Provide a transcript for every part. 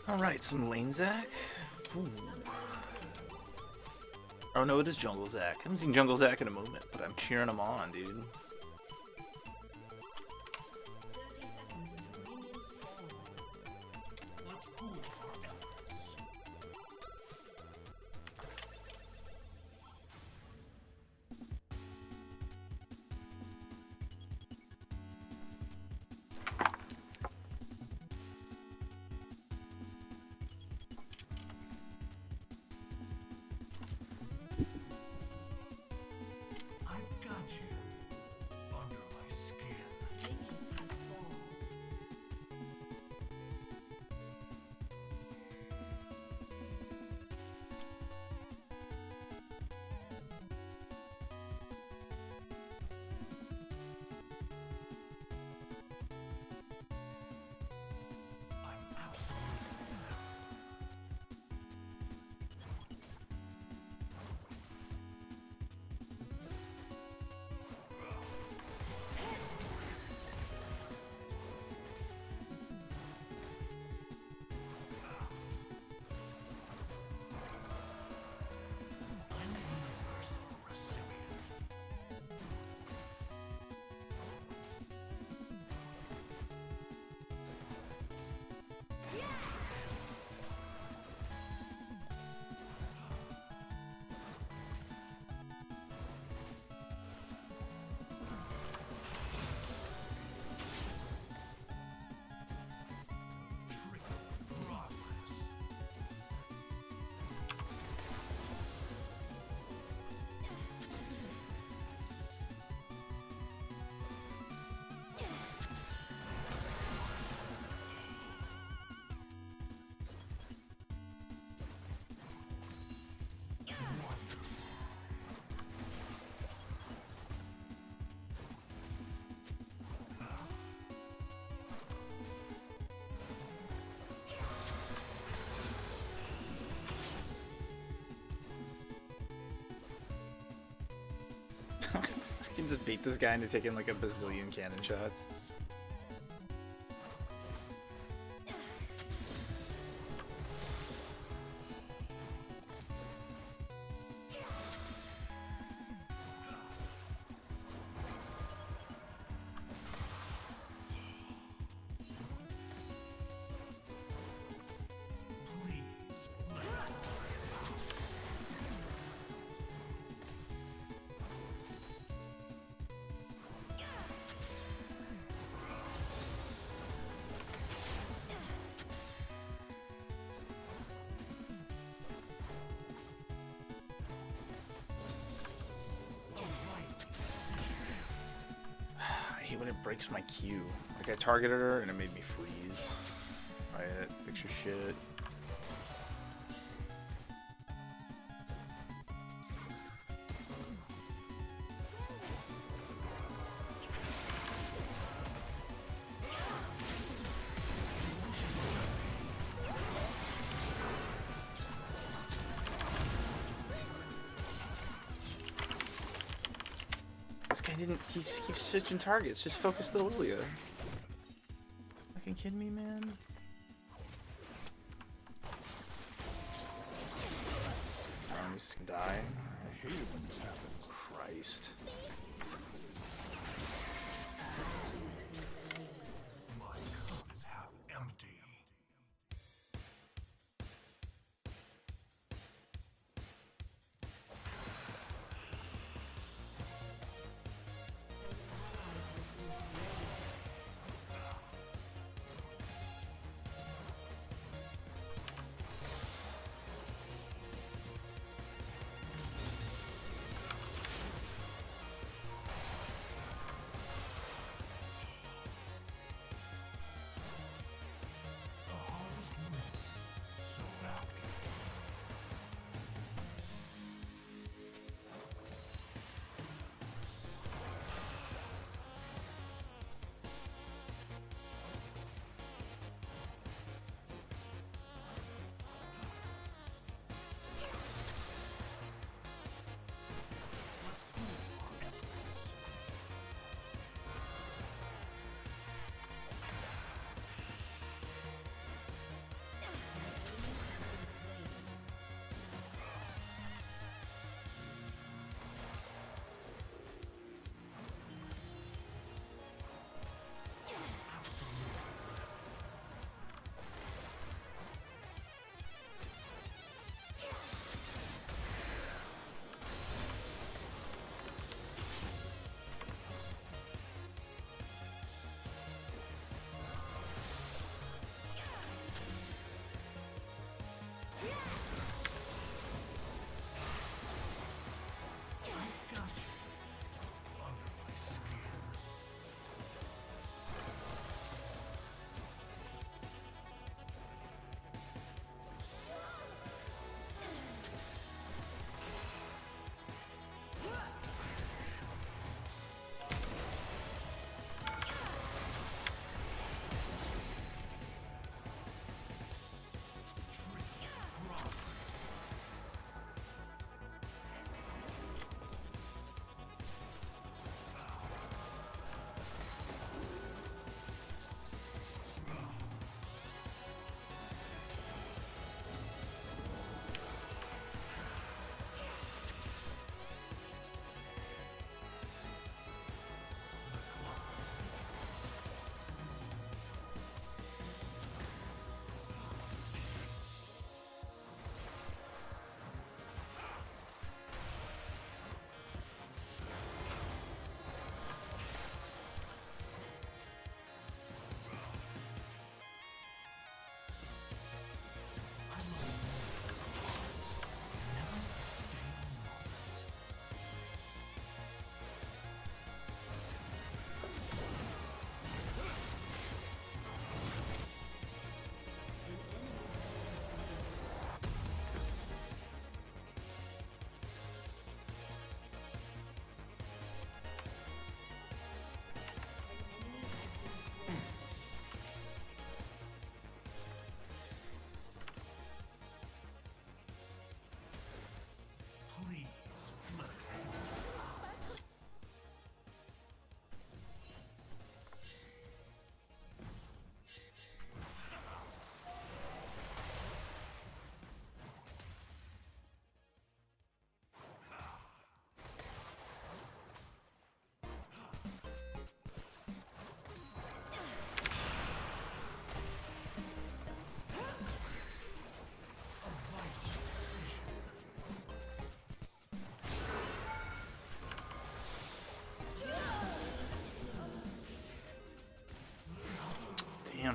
Alright, some Lane Zac. Ooh. Oh no, it is Jungle Zac. I haven't seen Jungle Zac in a moment, but I'm cheering him on, dude. I can just beat this guy into taking like a bazillion cannon shots. When it breaks my Q. Like I targeted her and it made me freeze. Riot, fix your shit. This guy didn't. He just keeps switching targets. Just focus the Lilia. Fucking kidding me, man? I'm just gonna die. I hate it when this happens. Christ. My cup is half empty.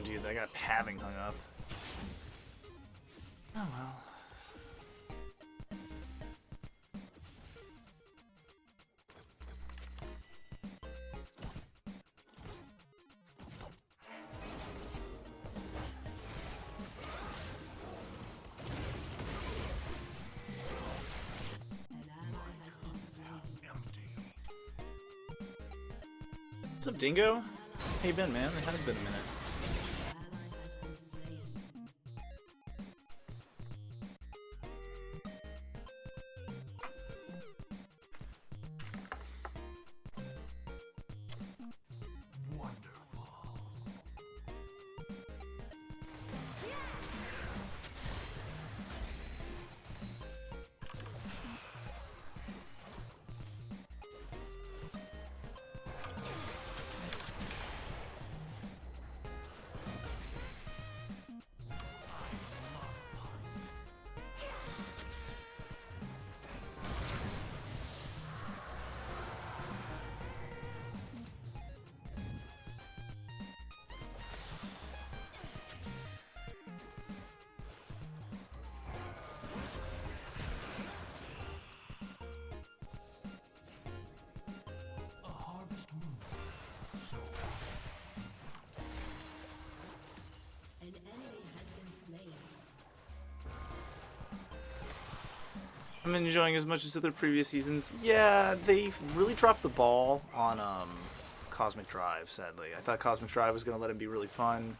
Damn, dude, I got padding hung up. Oh well. What's up, Dingo? How you been, man? It has been a minute. I'm enjoying as much as other previous seasons. Yeah, they really dropped the ball on Cosmic Drive, sadly. I thought Cosmic Drive was going to let him be really fun,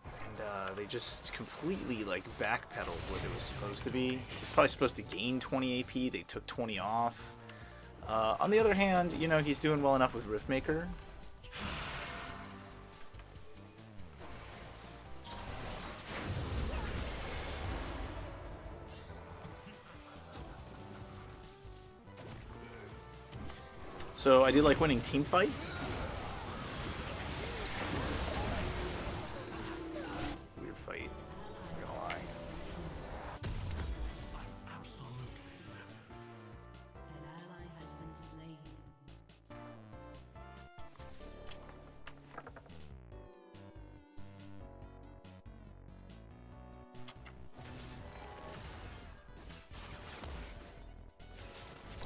and they just completely like backpedaled what it was supposed to be. It was probably supposed to gain 20 AP, they took 20 off. On the other hand, you know, he's doing well enough with Riftmaker. So I do like winning team fights. Weird fight. I'm gonna lie.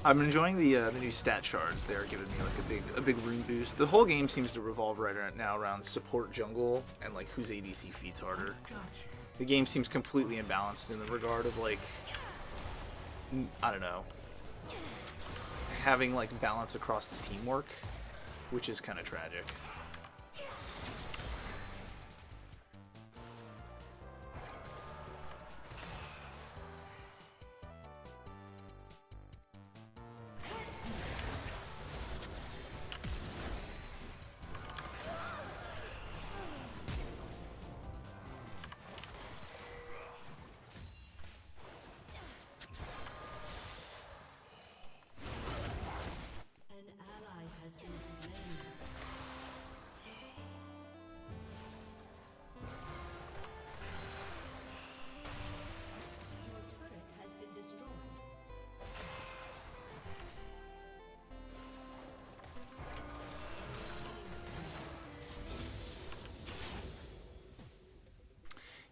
I'm enjoying the new stat shards. They're giving me like a big rune boost. The whole game seems to revolve right now around support jungle and like whose ADC feeds harder. The game seems completely imbalanced in the regard of like, I don't know, having like balance across the teamwork, which is kind of tragic.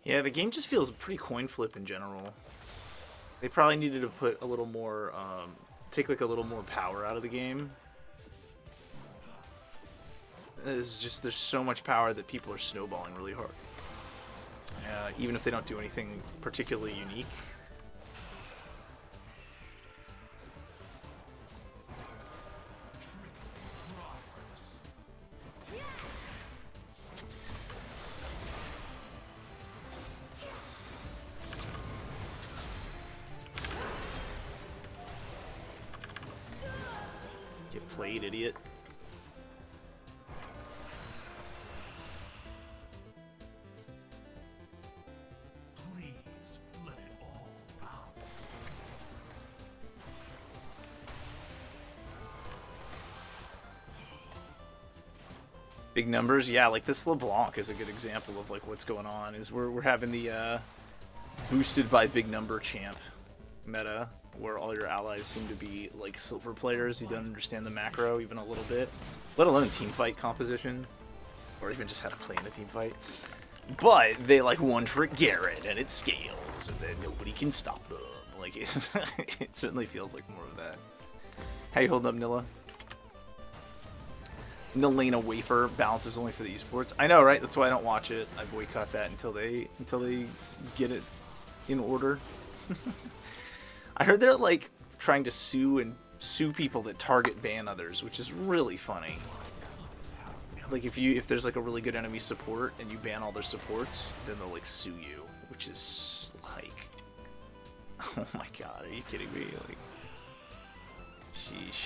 Yeah, the game just feels pretty coin flip in general. They probably needed to put a little more, take like a little more power out of the game. There's so much power that people are snowballing really hard. Even if they don't do anything particularly unique. Get played, idiot. Please let it all out. Big numbers, yeah. Like this LeBlanc is a good example of like what's going on. Is we're having the boosted by big number champ meta, where all your allies seem to be like silver players who don't understand the macro even a little bit, let alone team fight composition, or even just how to play in a team fight. But they like one trick Garrett and it scales and then nobody can stop them. Like it certainly feels like more of that. How you holding up, Nilla? Nilena Wafer balance is only for the esports. I know, right? That's why I don't watch it. I boycott that until they get it in order. I heard they're like trying to sue people that target ban others, which is really funny. Like if there's like a really good enemy support and you ban all their supports, then they'll like sue you, which is like, oh my god, are you kidding me? Like, sheesh.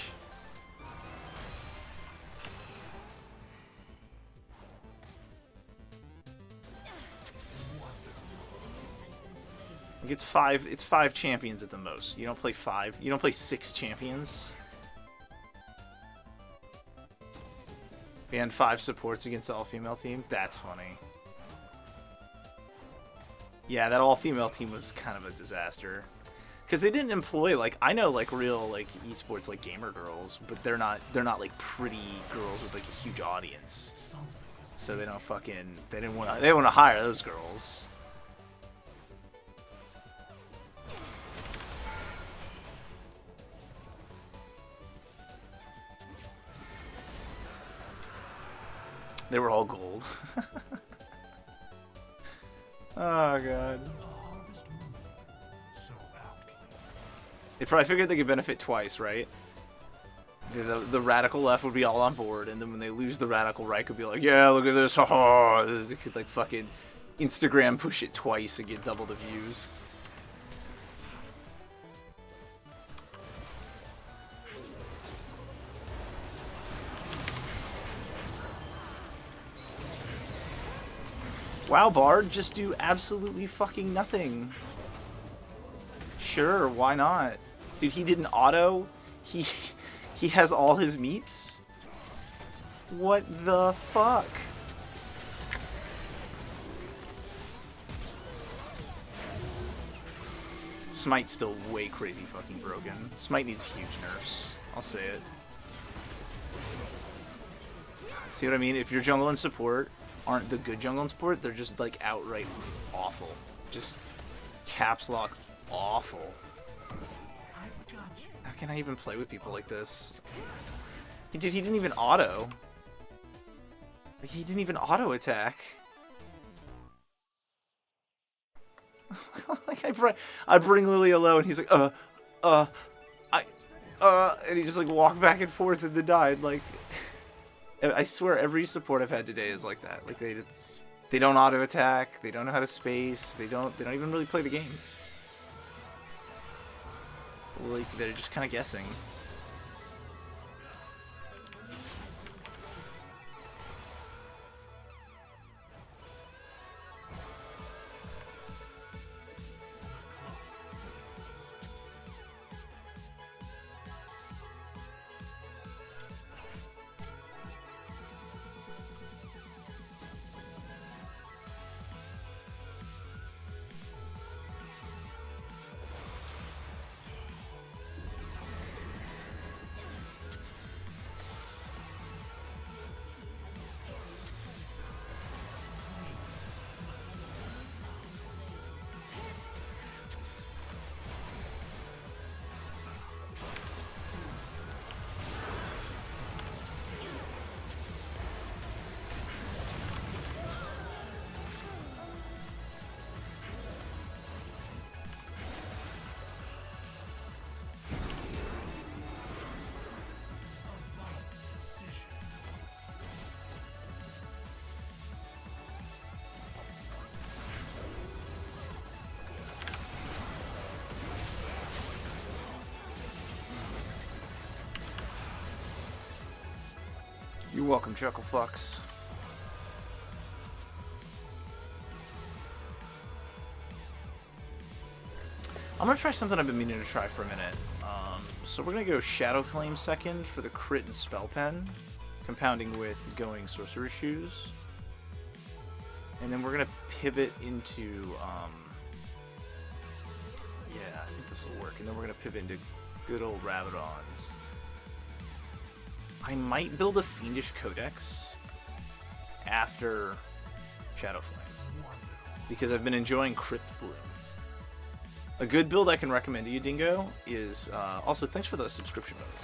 Like it's five champions at the most. You don't play 5. You don't play 6 champions. Ban 5 supports against the all-female team? That's funny. Yeah, that all-female team was kind of a disaster. Because they didn't employ, like, I know, like, real, like, esports, like, gamer girls, but they're not like, pretty girls with, like, a huge audience. So they don't fucking, they want to hire those girls. They were all gold. Oh god. They probably figured they could benefit twice, right? The radical left would be all on board, and then when they lose, the radical right could be like, yeah, look at this, oh, they could like fucking Instagram push it twice and get double the views. Wow, Bard, just do absolutely fucking nothing. Sure, why not? Dude, he didn't auto. He has all his meeps. What the fuck? Smite's still way crazy fucking broken. Smite needs huge nerfs. I'll say it. See what I mean? If your jungle and support aren't the good jungle and support, they're just like outright awful. Just caps lock awful. How can I even play with people like this? Dude, he didn't even auto. Like, he didn't even auto attack. Like I bring Lilia low and he's like, and he just like walked back and forth and then died. Like, I swear every support I've had today is like that. Like they don't auto attack, they don't know how to space, they don't even really play the game. Like they're just kind of guessing. You're welcome, Chucklefucks. I'm gonna try something I've been meaning to try for a minute. So we're gonna go Shadow Flame second for the crit and spell pen, compounding with going Sorcerer Shoes, and then we're gonna pivot into yeah, I think this will work, and then we're gonna pivot into good old Rabadons. I might build a Fiendish Codex after Shadow Flame. because I've been enjoying Crypt Bloom. A good build I can recommend to you, Dingo, is also thanks for the subscription, by the way.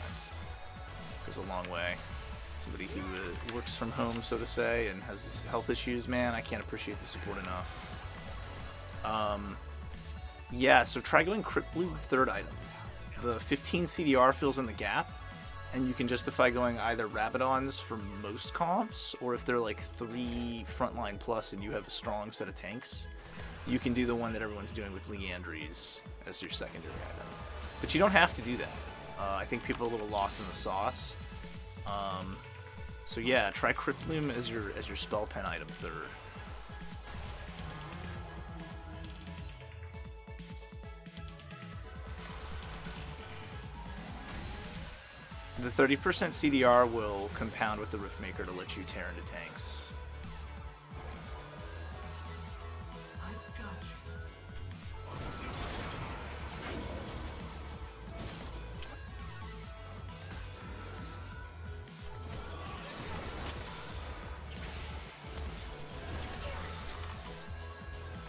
Goes a long way. Somebody who works from home, so to say, and has health issues, man, I can't appreciate the support enough. Yeah, so try going Crypt Bloom third item. The 15 CDR fills in the gap, and you can justify going either Rabadons for most comps, or if they're like 3 frontline plus and you have a strong set of tanks, you can do the one that everyone's doing with Leandries as your secondary item. But you don't have to do that. I think people are a little lost in the sauce. So yeah, try Crypt Bloom as your spell pen item third. The 30% CDR will compound with the Riftmaker to let you tear into tanks.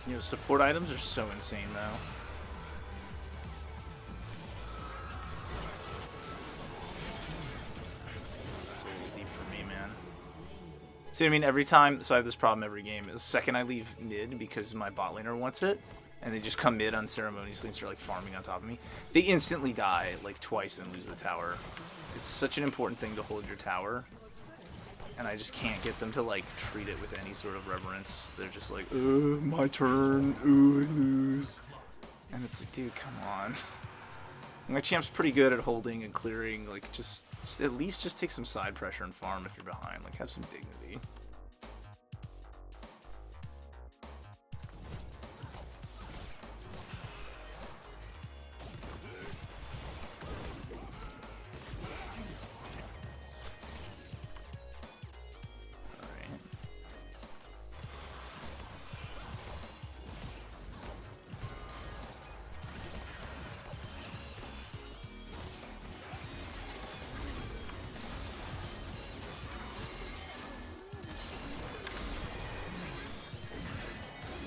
You know, support items are so insane though. That's a little deep for me, man. See, I mean, every time, so I have this problem every game. The second I leave mid because my bot laner wants it, and they just come mid unceremoniously and start like farming on top of me, they instantly die like twice and lose the tower. It's such an important thing to hold your tower. And I just can't get them to like treat it with any sort of reverence. They're just like, my turn, I lose. And it's like, dude, come on. My champ's pretty good at holding and clearing. Like, just at least just take some side pressure and farm if you're behind. Like, have some dignity.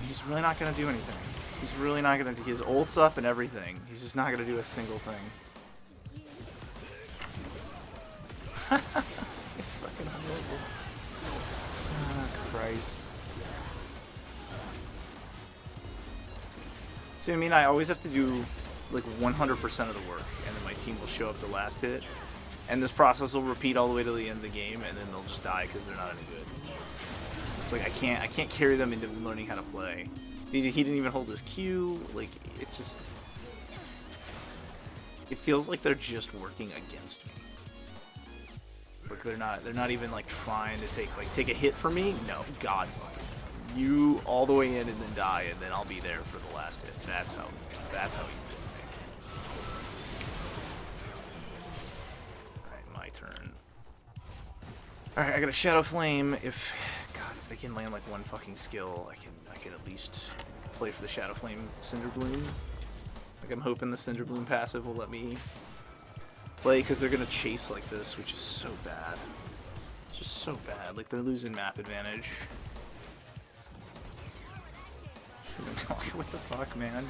He's really not going to do anything. He's really not going to do... His ult's up and everything. He's just not going to do a single thing. This is fucking horrible. Ah, Christ. See, I mean, I always have to do, like, 100% of the work, and then my team will show up the last hit. And this process will repeat all the way to the end of the game, and then they'll just die because they're not any good. It's like I can't carry them into learning how to play. He didn't even hold his Q. Like, it's just, it feels like they're just working against me. Like they're not even like trying to take a hit for me. No, God, you all the way in and then die, and then I'll be there for the last hit. That's how he did it. Alright, my turn. Alright, I got a Shadow Flame. If they can land like one fucking skill, I can at least play for the Shadow Flame Cinder Bloom. Like, I'm hoping the Cinder Bloom passive will let me play, because they're gonna chase like this, which is so bad. It's just so bad. Like, they're losing map advantage. So like, what the fuck, man?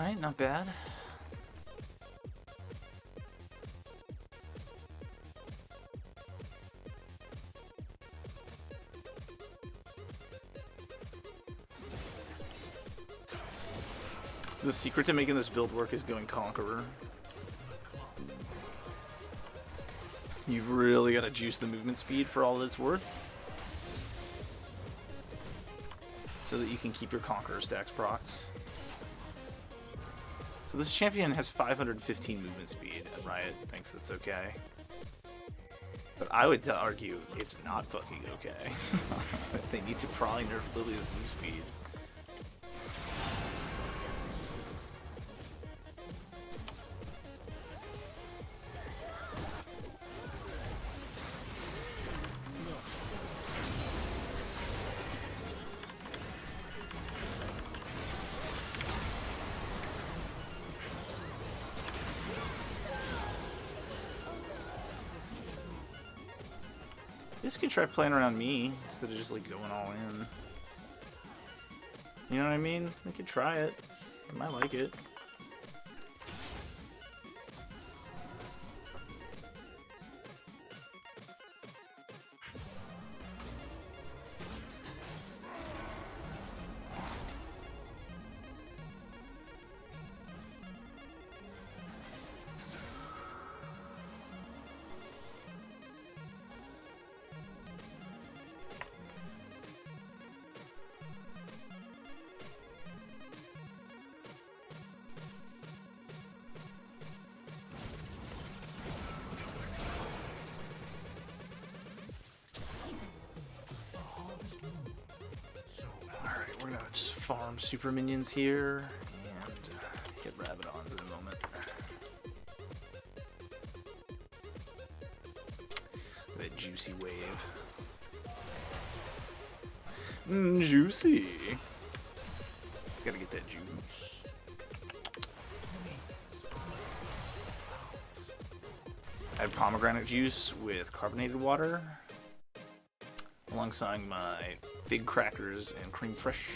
Alright, not bad. The secret to making this build work is going Conqueror. You've really got to juice the movement speed for all that it's worth, so that you can keep your Conqueror stacks procs. So this champion has 515 movement speed, and Riot thinks that's okay. But I would argue it's not fucking okay. They need to probably nerf Lily's move speed. This could try playing around me instead of just like going all in. You know what I mean? They could try it. I might like it. We're gonna just farm super minions here and get Rabadons in a moment. That juicy wave. Juicy. Gotta get that juice. I had pomegranate juice with carbonated water alongside my big crackers and cream fresh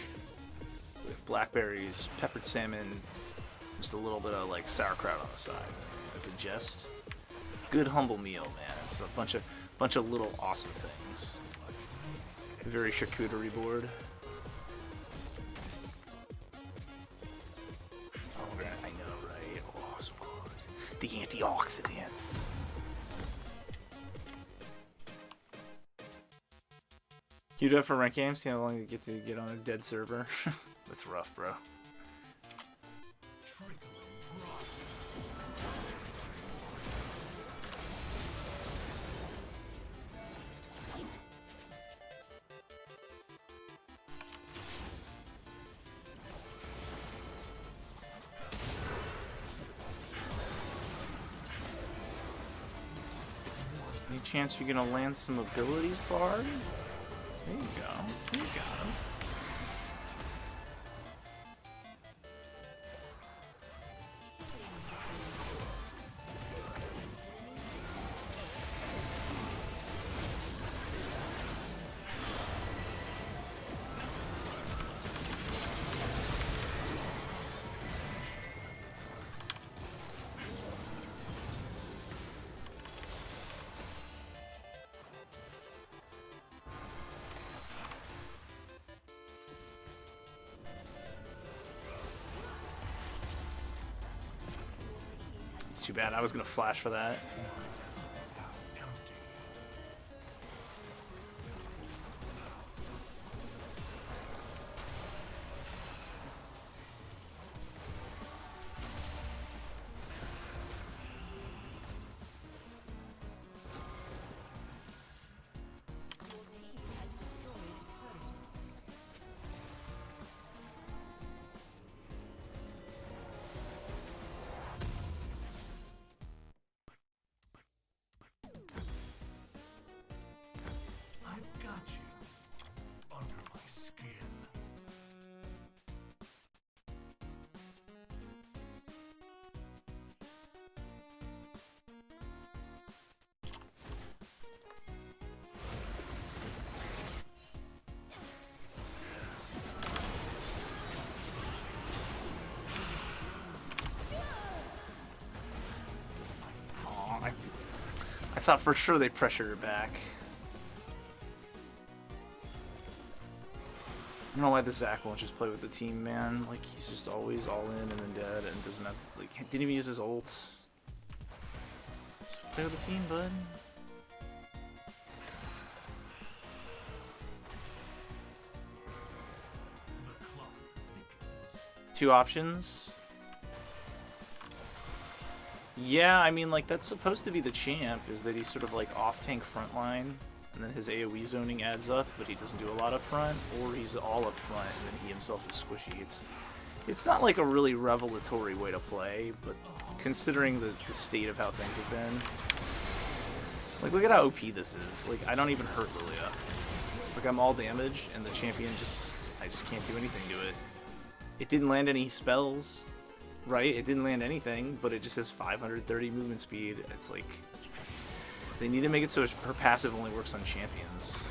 with blackberries, peppered salmon, just a little bit of like sauerkraut on the side to digest. Good humble meal, man. It's a bunch of little awesome things. Very charcuterie board. Oh, I know, right? Oh, so good. The antioxidants. You do it for rank games? See how long you get to get on a dead server? That's rough, bro. Any chance you're gonna land some abilities, Bard? There you go. You got him. Too bad. I was gonna flash for that. thought for sure they pressured her back. I don't know why the Zac won't just play with the team, man. Like, he's just always all in and then dead and doesn't have, like, didn't even use his ult. Just play with the team, bud. Two options. Yeah, I mean, like, that's supposed to be the champ, is that he's sort of like off-tank frontline, and then his AoE zoning adds up, but he doesn't do a lot up front, or he's all up front, and then he himself is squishy. It's not like a really revelatory way to play, but considering the state of how things have been, like, look at how OP this is. Like, I don't even hurt Lilia. Like, I'm all damage, and the champion I just can't do anything to it. It didn't land any spells. Right, it didn't land anything, but it just has 530 movement speed. It's like, they need to make it so her passive only works on champions.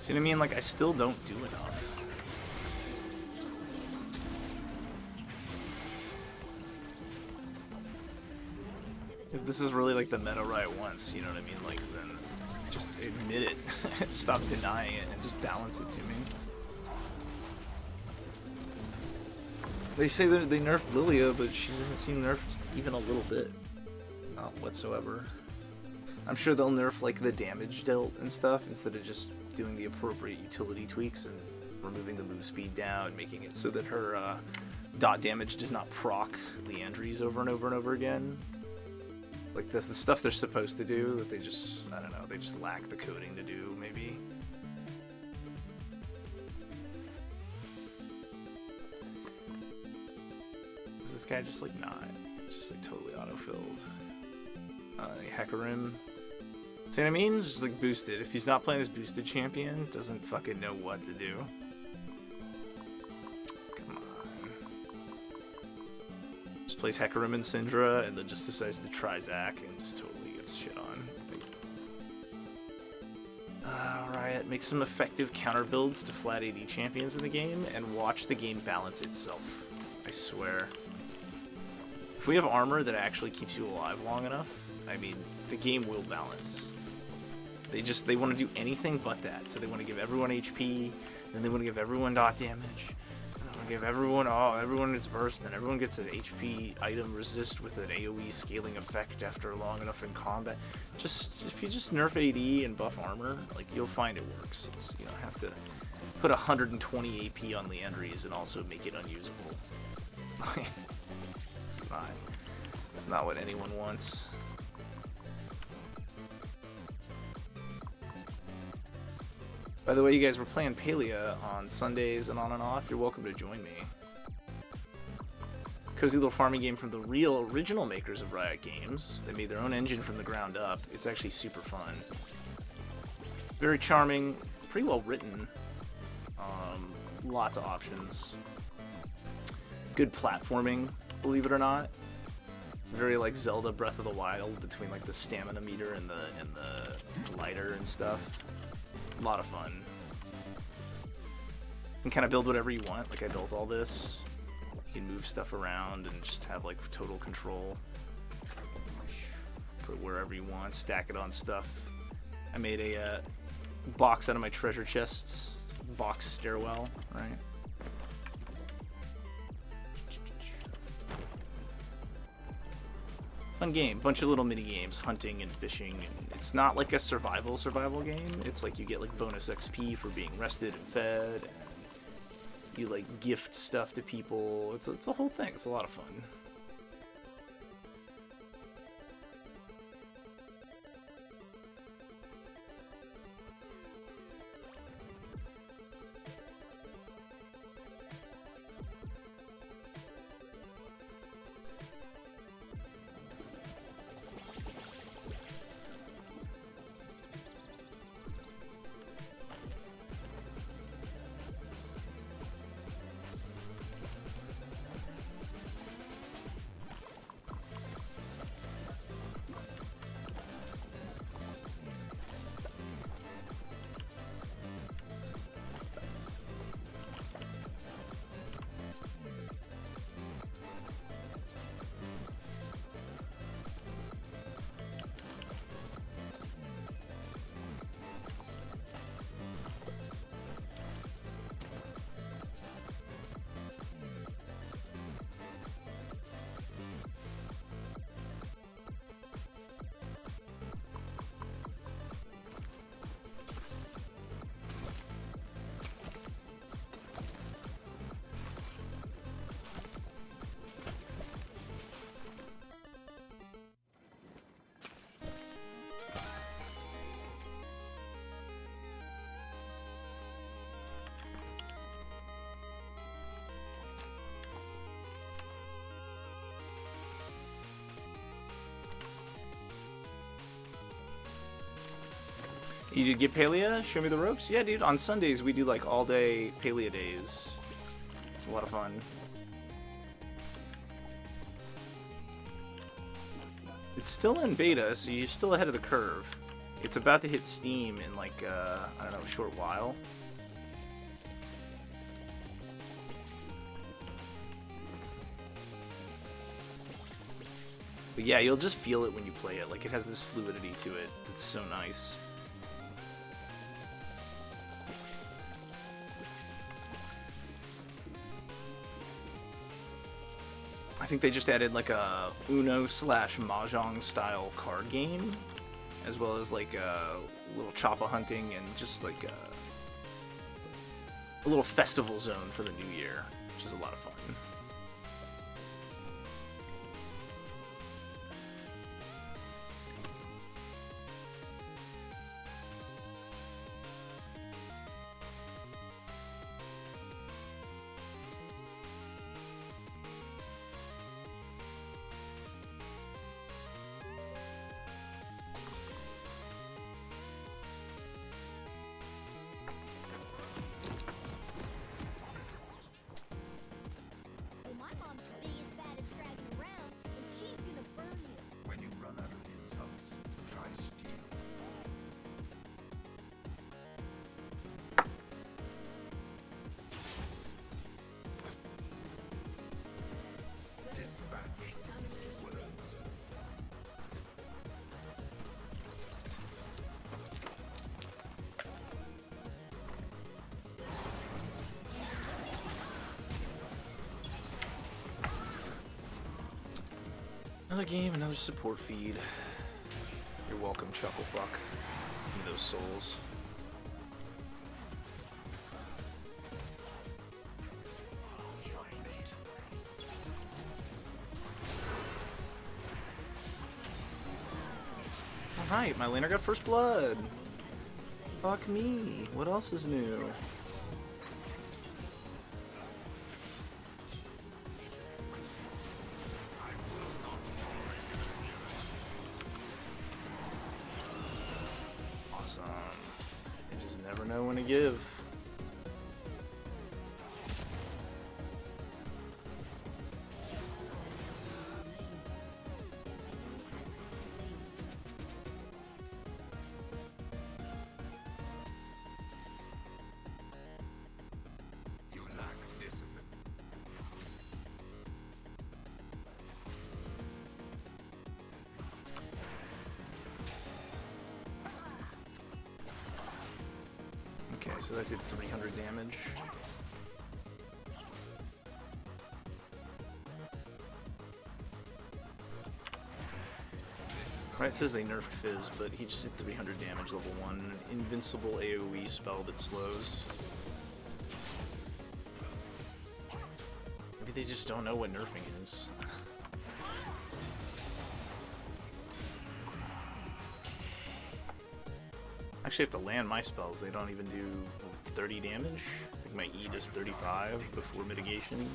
See what I mean? Like, I still don't do enough. If this is really like the meta Riot wants, you know what I mean? Like, then just admit it. Stop denying it and just balance it to me. They say that they nerfed Lilia, but she doesn't seem nerfed even a little bit. Not whatsoever. I'm sure they'll nerf like the damage dealt and stuff instead of just doing the appropriate utility tweaks and removing the move speed down, making it so that her dot damage does not proc Liandry's over and over and over again. Like, that's the stuff they're supposed to do that they just, I don't know, they just lack the coding to do, maybe. Is this guy just like not? Just like totally auto-filled. Hecarim. See what I mean? Just like boosted. If he's not playing his boosted champion, doesn't fucking know what to do. Come on. Just plays Hecarim and Syndra and then just decides to try Zac and just totally gets shit on. Alright, make some effective counter builds to flat AD champions in the game and watch the game balance itself. I swear. If we have armor that actually keeps you alive long enough, I mean, the game will balance. They want to do anything but that. So they want to give everyone HP, then they want to give everyone dot damage, and they want to give everyone its burst, and everyone gets an HP item resist with an AoE scaling effect after long enough in combat. If you just nerf AD and buff armor, like, you'll find it works. It's, you don't have to put 120 AP on Liandry's and also make it unusable. It's not what anyone wants. By the way, you guys were playing Palia on Sundays and on and off. You're welcome to join me. Cozy little farming game from the original makers of Riot Games. They made their own engine from the ground up. It's actually super fun. Very charming, pretty well written. Lots of options. Good platforming, believe it or not. Very like Zelda Breath of the Wild between like the stamina meter and the glider and stuff. A lot of fun. You can kind of build whatever you want. Like, I built all this. You can move stuff around and just have like total control. Put it wherever you want. Stack it on stuff. I made a box out of my treasure chests. Box stairwell, right? Fun game. Bunch of little mini games, hunting and fishing, and it's not like a survival game. It's like you get like bonus XP for being rested and fed, and you like gift stuff to people. It's a whole thing. It's a lot of fun. You get Palea? Show me the ropes? Yeah, dude. On Sundays, we do, like, all-day Palea days. It's a lot of fun. It's still in beta, so you're still ahead of the curve. It's about to hit Steam in, like, I don't know, a short while. But yeah, you'll just feel it when you play it. Like, it has this fluidity to it. It's so nice. I think they just added, like, a Uno/Mahjong style card game, as well as, like, a little choppa hunting and just, like, a little festival zone for the new year, which is a lot of fun. Another game, another support feed. You're welcome, Chucklefuck. Give me those souls. Alright, my laner got first blood. Fuck me. What else is new? Awesome. You just never know when to give. Okay, so that did 300 damage. Right, it says they nerfed Fizz, but he just did 300 damage, level 1. An invincible AoE spell that slows. Maybe they just don't know what nerfing is. Actually, have to land my spells. They don't even do 30 damage. I think my E does 35 before mitigation.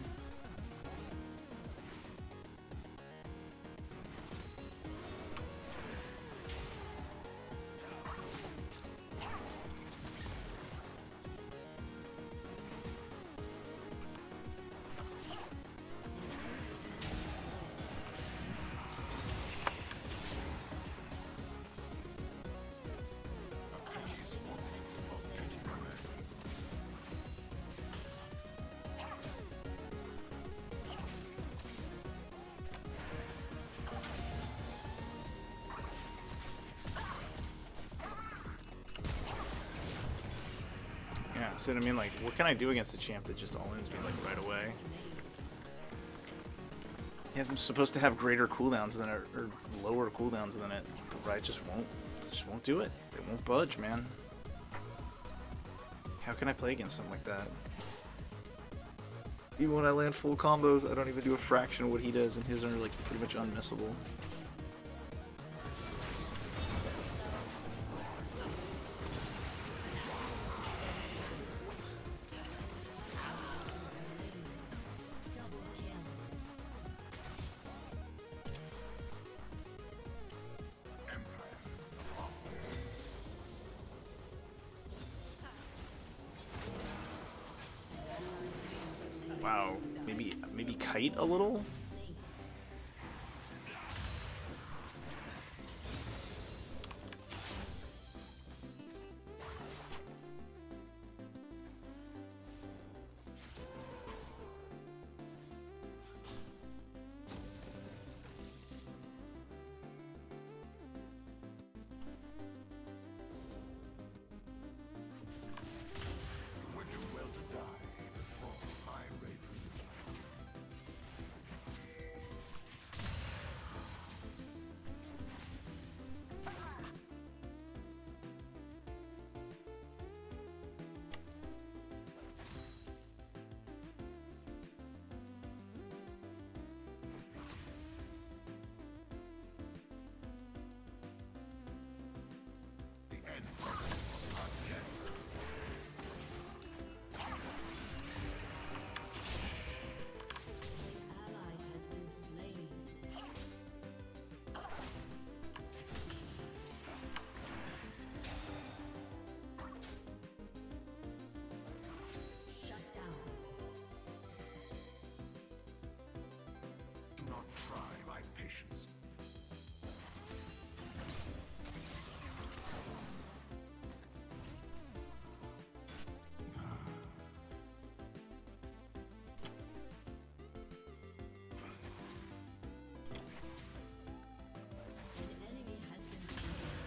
Yeah, so I mean, like, what can I do against a champ that just all-ins me, like, right away? Yeah, I'm supposed to have greater cooldowns than it, or lower cooldowns than it, but Riot just won't do it. They won't budge, man. How can I play against something like that? Even when I land full combos, I don't even do a fraction of what he does, and his are, like, pretty much unmissable. Wow, maybe kite a little? Would do well to die before I raid for this land. The end not yet. Ally has been slain. Shut down. Do not try my patience. An enemy has been slain.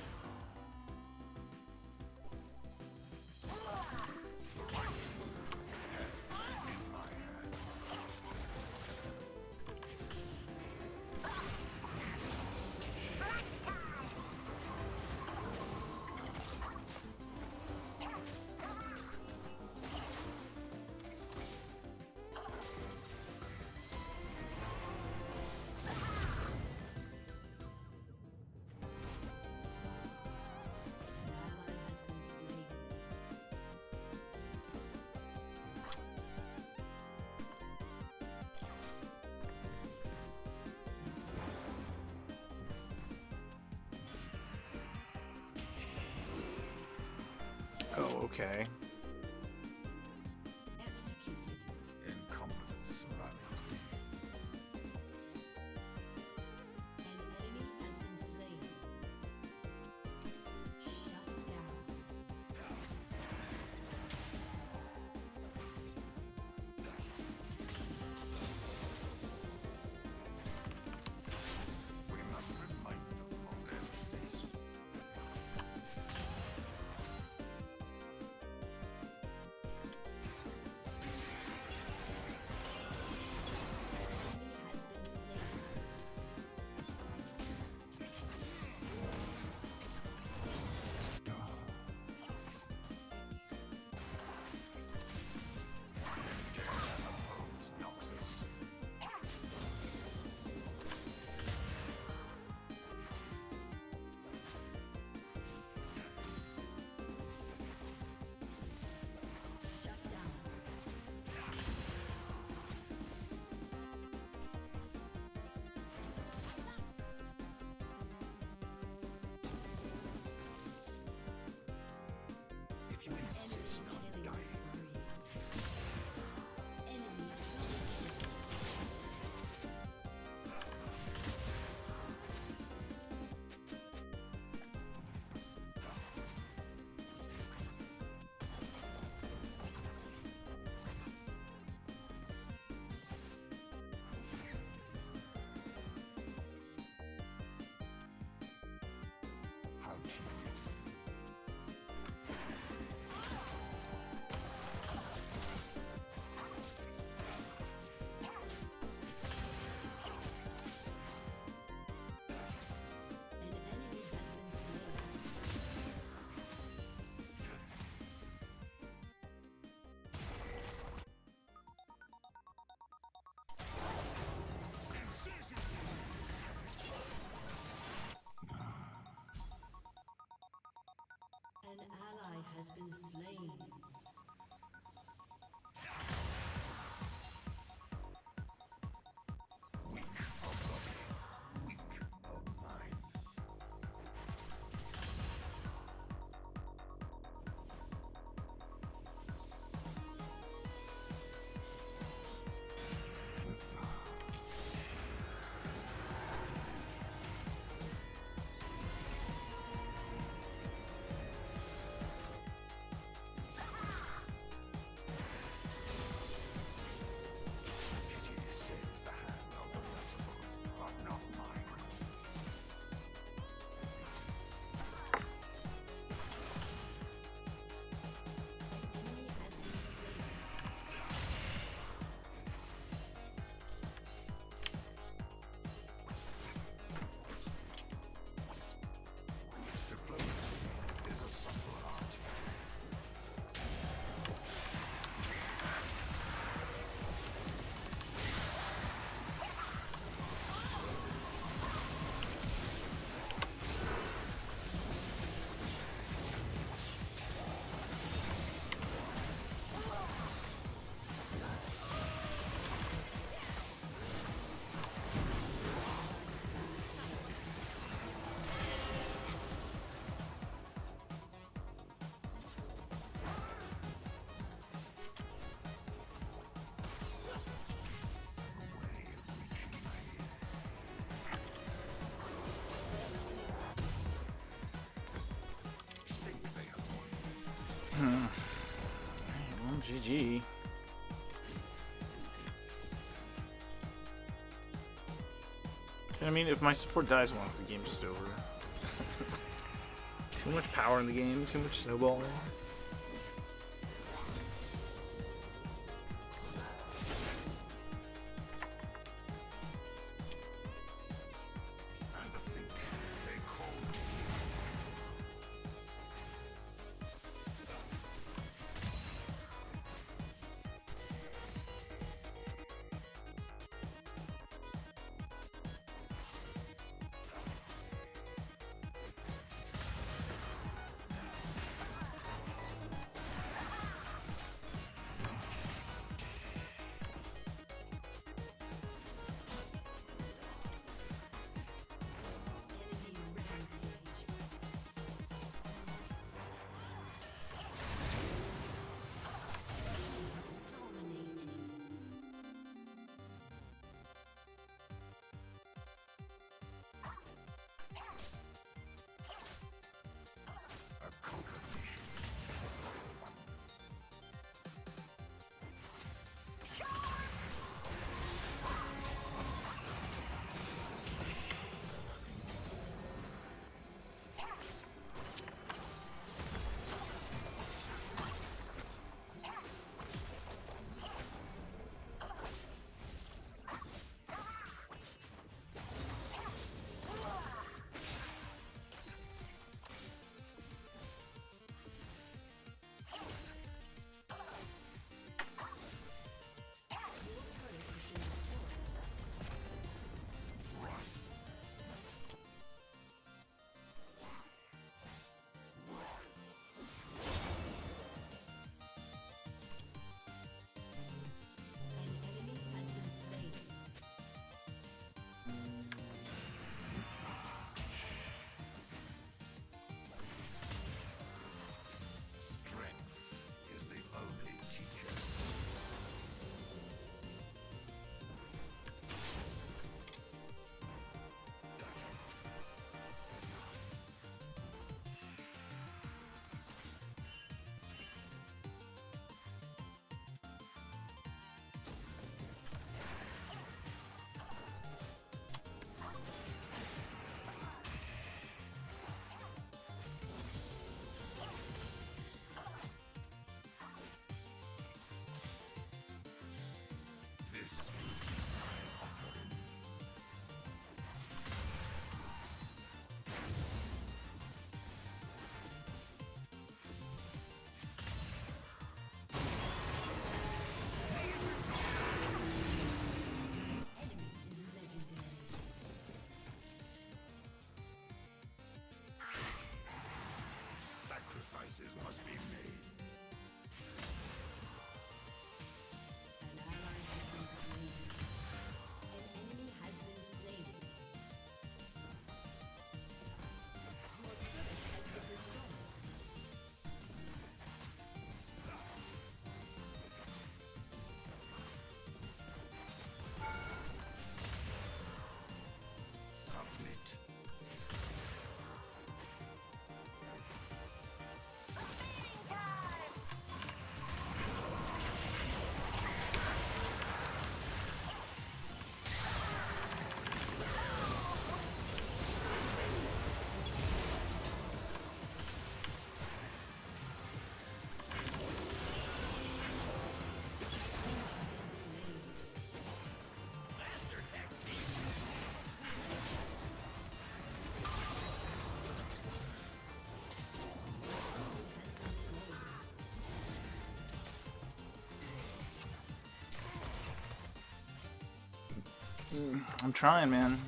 In my hand. An ally has been slain. Oh, okay. Executed. Incompetence ravaged me. An enemy has been slain. Shut down. We must remind them of their place. GG. I mean, if my support dies once, the game's just over. Too much power in the game, too much snowballing. And to think they call me. A conquered nation is a loyal one. Strength is the only teacher. This is my offering. Sacrifices must be made. An ally has been slain. An enemy has been slain. Your turret has been destroyed. Submit. I'm trying, man.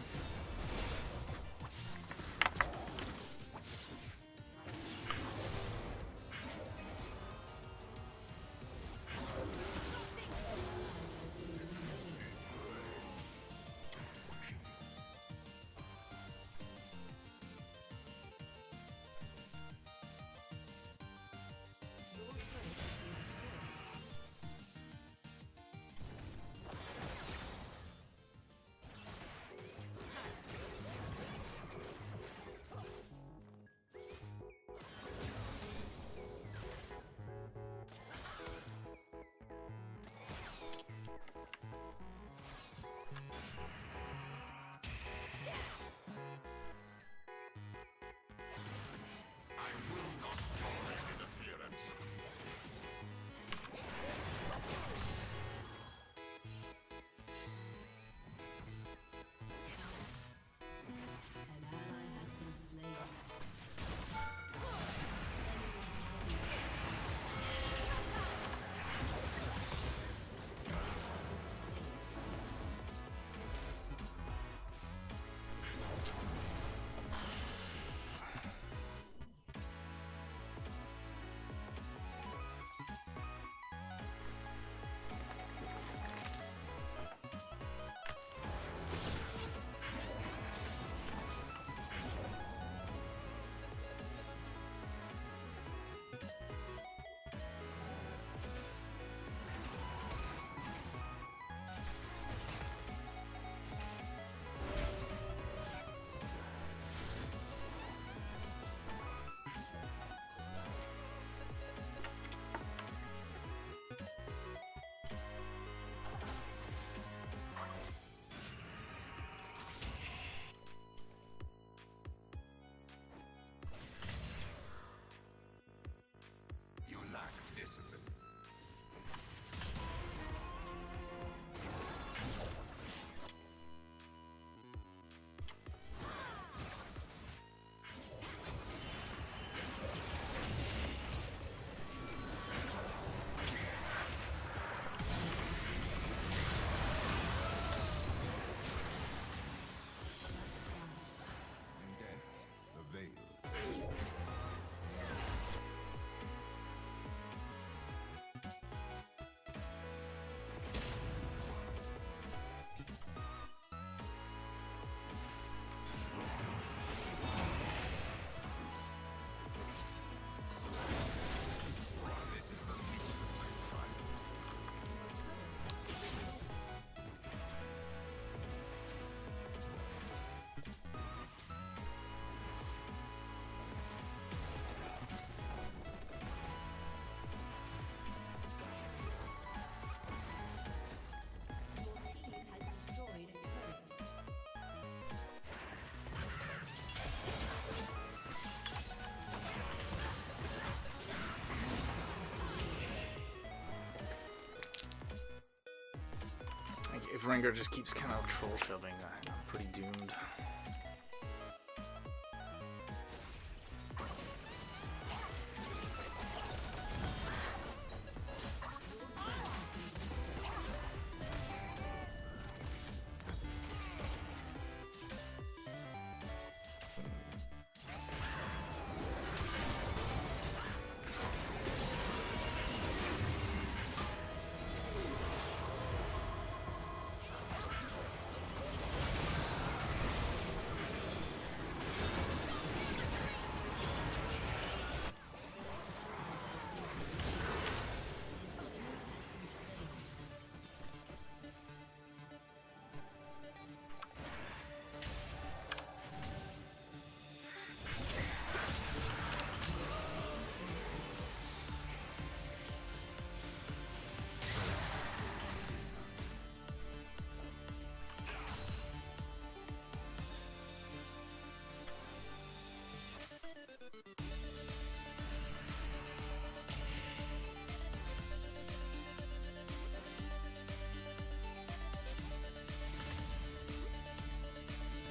if Rengar just keeps kind of troll shoving, I'm pretty doomed.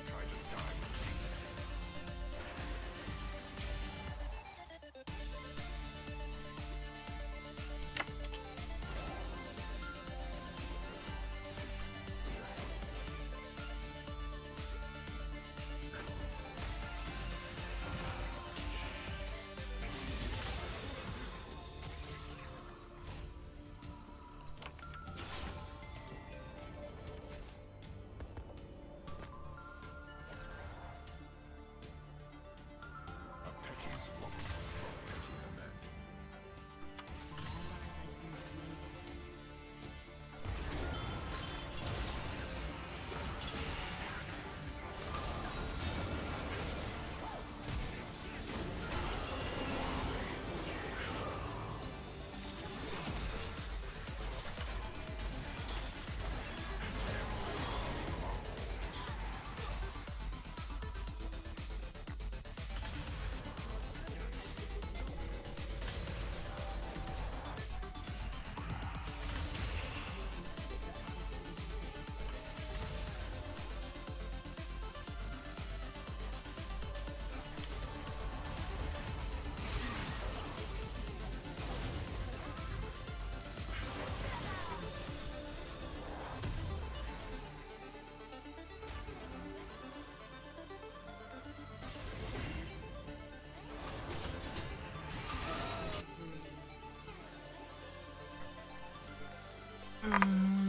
Try to die with me. A petty squabble from pettier men.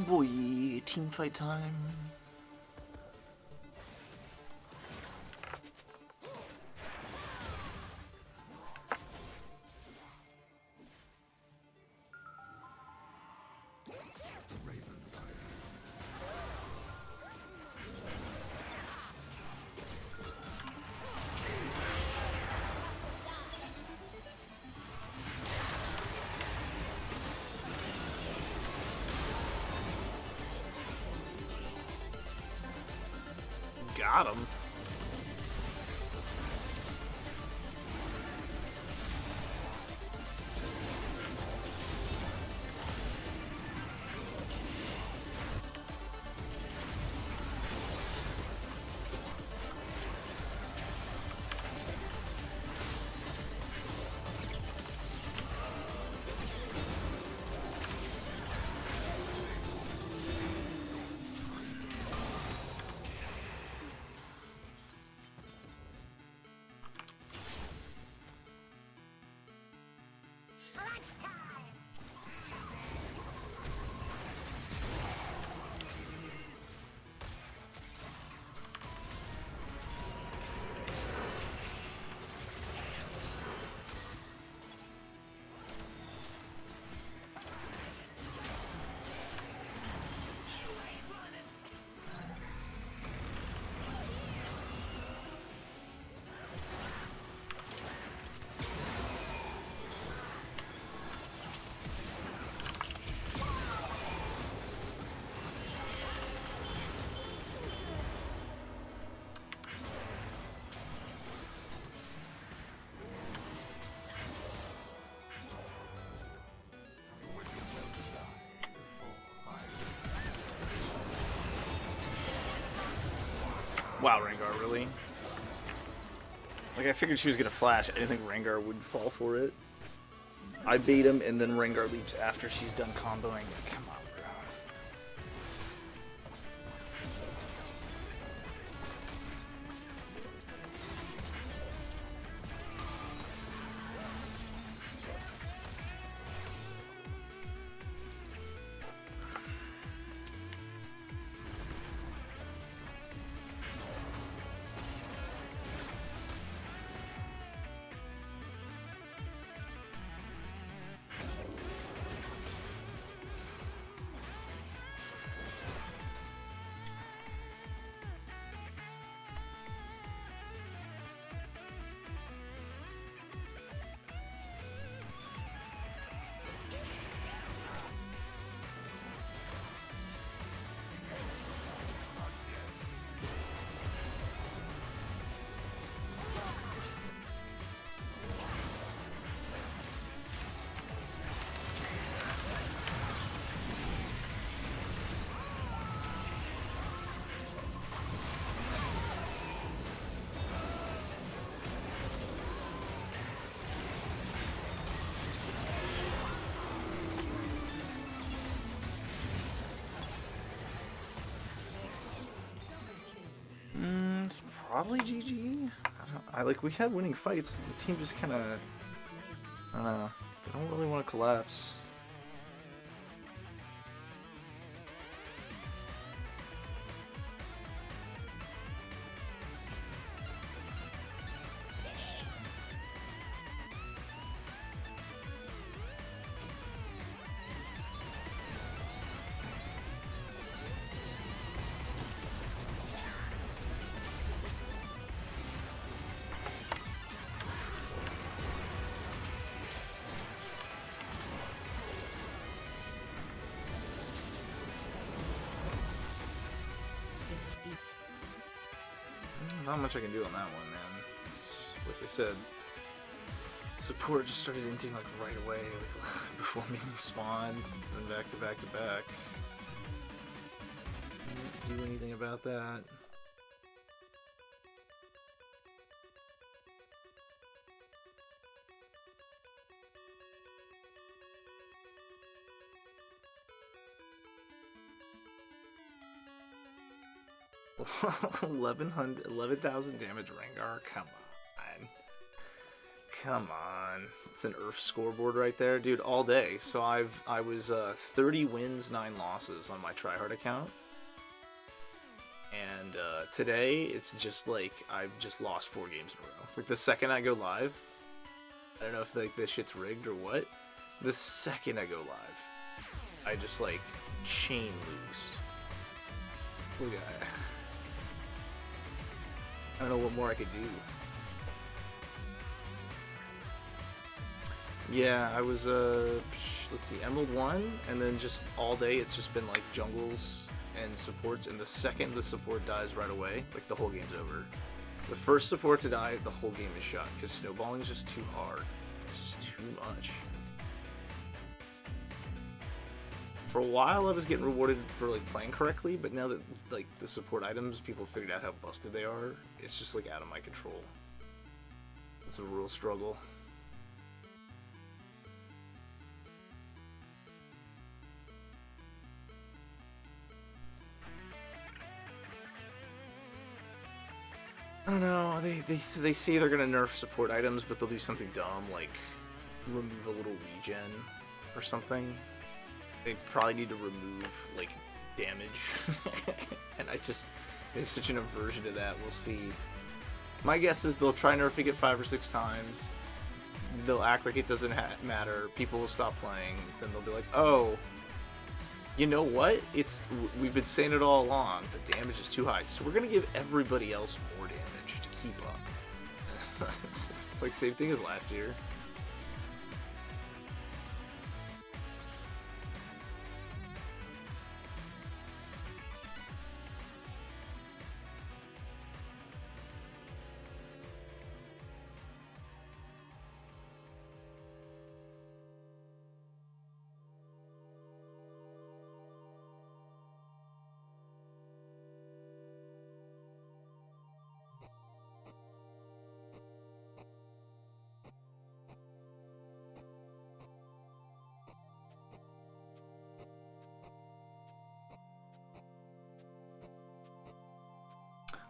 Boy, team fight time. The Raven's Eye. Got him. Wow, Rengar, really? Like, I figured she was gonna flash. I didn't think Rengar would fall for it. I bait him, and then Rengar leaps after she's done comboing. Come on, bro. It's probably GG. I like, we had winning fights. The team just kind of, I don't know. They don't really want to collapse. Not much I can do on that one, man. Like I said, support just started inting like right away, like, before me spawned, and then back to back to back. Didn't do anything about that. $11,000 damage Rengar? Come on. Come on. It's an Earth scoreboard right there. Dude, all day. So I was 30 wins, 9 losses on my tryhard account. And today, it's just like, I've just lost 4 games in a row. Like, the second I go live, I don't know if like this shit's rigged or what, the second I go live, I just like, chain lose. Look at that. I don't know what more I could do. Yeah, I was, let's see, Emerald 1, and then just all day it's just been like jungles and supports, and the second the support dies right away, like the whole game's over. The first support to die, the whole game is shot, because snowballing is just too hard. It's just too much. For a while I was getting rewarded for like playing correctly, but now that like the support items, people figured out how busted they are, it's just like out of my control. It's a real struggle. I don't know, they say they're gonna nerf support items, but they'll do something dumb like remove a little regen or something. They probably need to remove, like, damage. And I have such an aversion to that. We'll see. My guess is they'll try nerfing it 5 or 6 times. They'll act like it doesn't matter. People will stop playing. Then they'll be like, oh, you know what? We've been saying it all along. The damage is too high. So we're going to give everybody else more damage to keep up. It's like same thing as last year.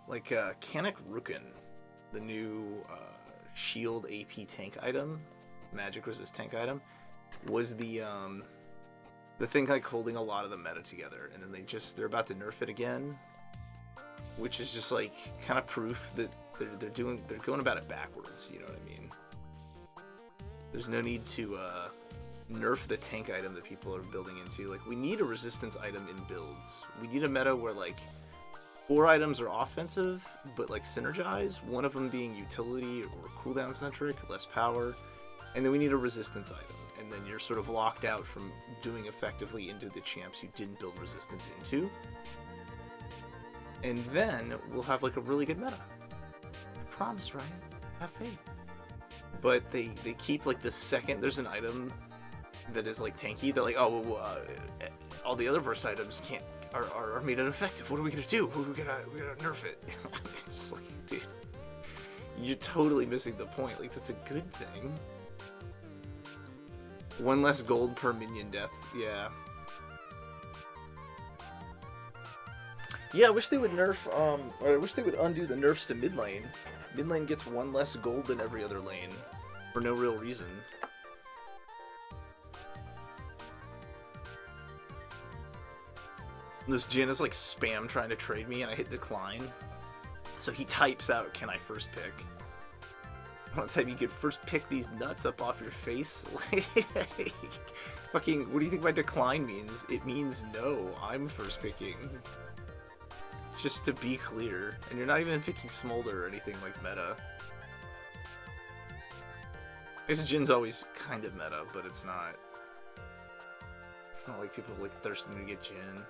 Like Kanik Rukin, the new shield AP tank item, magic resist tank item, was the thing like holding a lot of the meta together, and then they're about to nerf it again, which is just like kind of proof that they're going about it backwards. You know what I mean? There's no need to nerf the tank item that people are building into. Like, we need a resistance item in builds. We need a meta where like 4 items are offensive but like synergize, one of them being utility or cooldown centric, less power, and then we need a resistance item, and then you're sort of locked out from doing effectively into the champs you didn't build resistance into, and then we'll have like a really good meta. I promise, Ryan. Have faith. But they keep like the second there's an item that is like tanky, they're like, oh, well, all the other burst items are made ineffective. What are we gonna do? We gotta nerf it. It's like, dude, you're totally missing the point. Like, that's a good thing. 1 less gold per minion death. Yeah. Yeah, I wish they would nerf, or I wish they would undo the nerfs to mid lane. Mid lane gets 1 less gold than every other lane for no real reason. This Jin is like spam trying to trade me, and I hit decline. So he types out, "Can I first pick?" I want to type, "You could first pick these nuts up off your face." Like, fucking, what do you think my decline means? It means no, I'm first picking. Just to be clear. And you're not even picking Smolder or anything like meta. I guess Jin's always kind of meta, but it's not. It's not like people like thirsting to get Jin.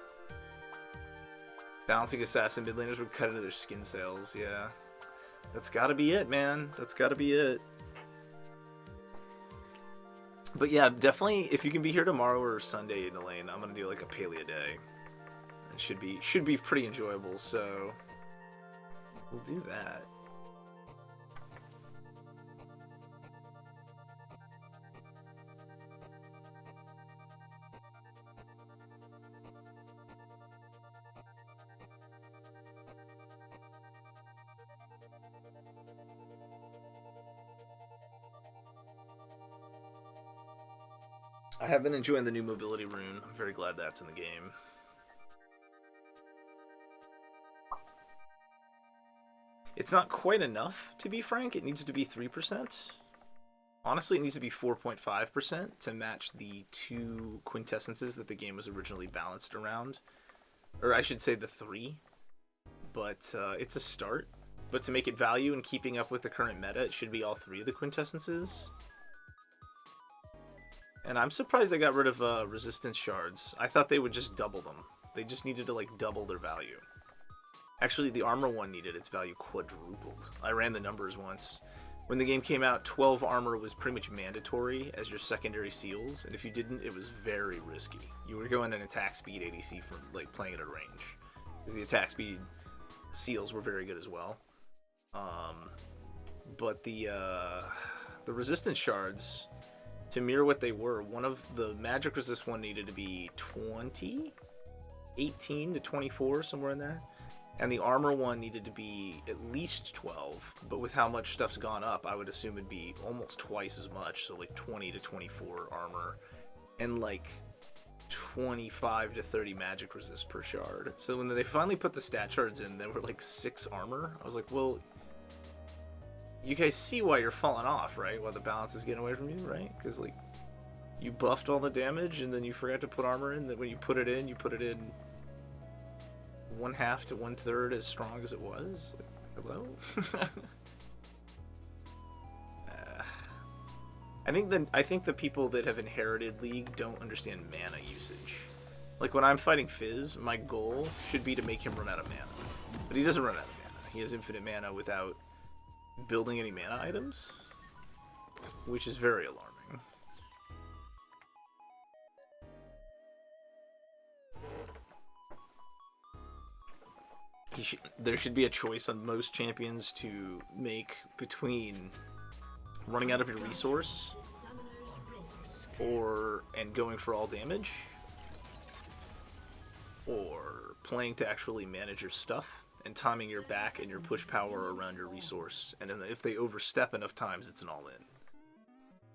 Balancing assassin mid laners would cut into their skin sales, yeah. That's gotta be it, man. That's gotta be it. But yeah, definitely, if you can be here tomorrow or Sunday in the lane, I'm gonna do like a paleo day. It should be pretty enjoyable, so we'll do that. I have been enjoying the new mobility rune. I'm very glad that's in the game. It's not quite enough, to be frank. It needs to be 3%. Honestly, it needs to be 4.5% to match the 2 quintessences that the game was originally balanced around. Or I should say the 3. But it's a start. But to make it value and keeping up with the current meta, it should be all 3 of the quintessences. And I'm surprised they got rid of resistance shards. I thought they would just double them. They just needed to like double their value. Actually, the armor one needed its value quadrupled. I ran the numbers once. When the game came out, 12 armor was pretty much mandatory as your secondary seals, and if you didn't, it was very risky. You were going an attack speed ADC from like playing at a range, because the attack speed seals were very good as well. But the resistance shards, to mirror what they were, one of the magic resist one needed to be 20, 18 to 24, somewhere in there. And the armor one needed to be at least 12, but with how much stuff's gone up, I would assume it'd be almost twice as much, so like 20 to 24 armor, and like 25 to 30 magic resist per shard. So when they finally put the stat shards in, they were like 6 armor. I was like, well, you guys see why you're falling off, right? Why the balance is getting away from you, right? Because like, you buffed all the damage, and then you forgot to put armor in, that when you put it in 1/2 to 1/3 as strong as it was. Like, hello. I think the people that have inherited League don't understand mana usage. Like when I'm fighting Fizz, my goal should be to make him run out of mana, but he doesn't run out of mana. He has infinite mana without building any mana items, which is very alarming. There should be a choice on most champions to make between running out of your resource and going for all damage, or playing to actually manage your stuff and timing your back and your push power around your resource. And then if they overstep enough times, it's an all-in.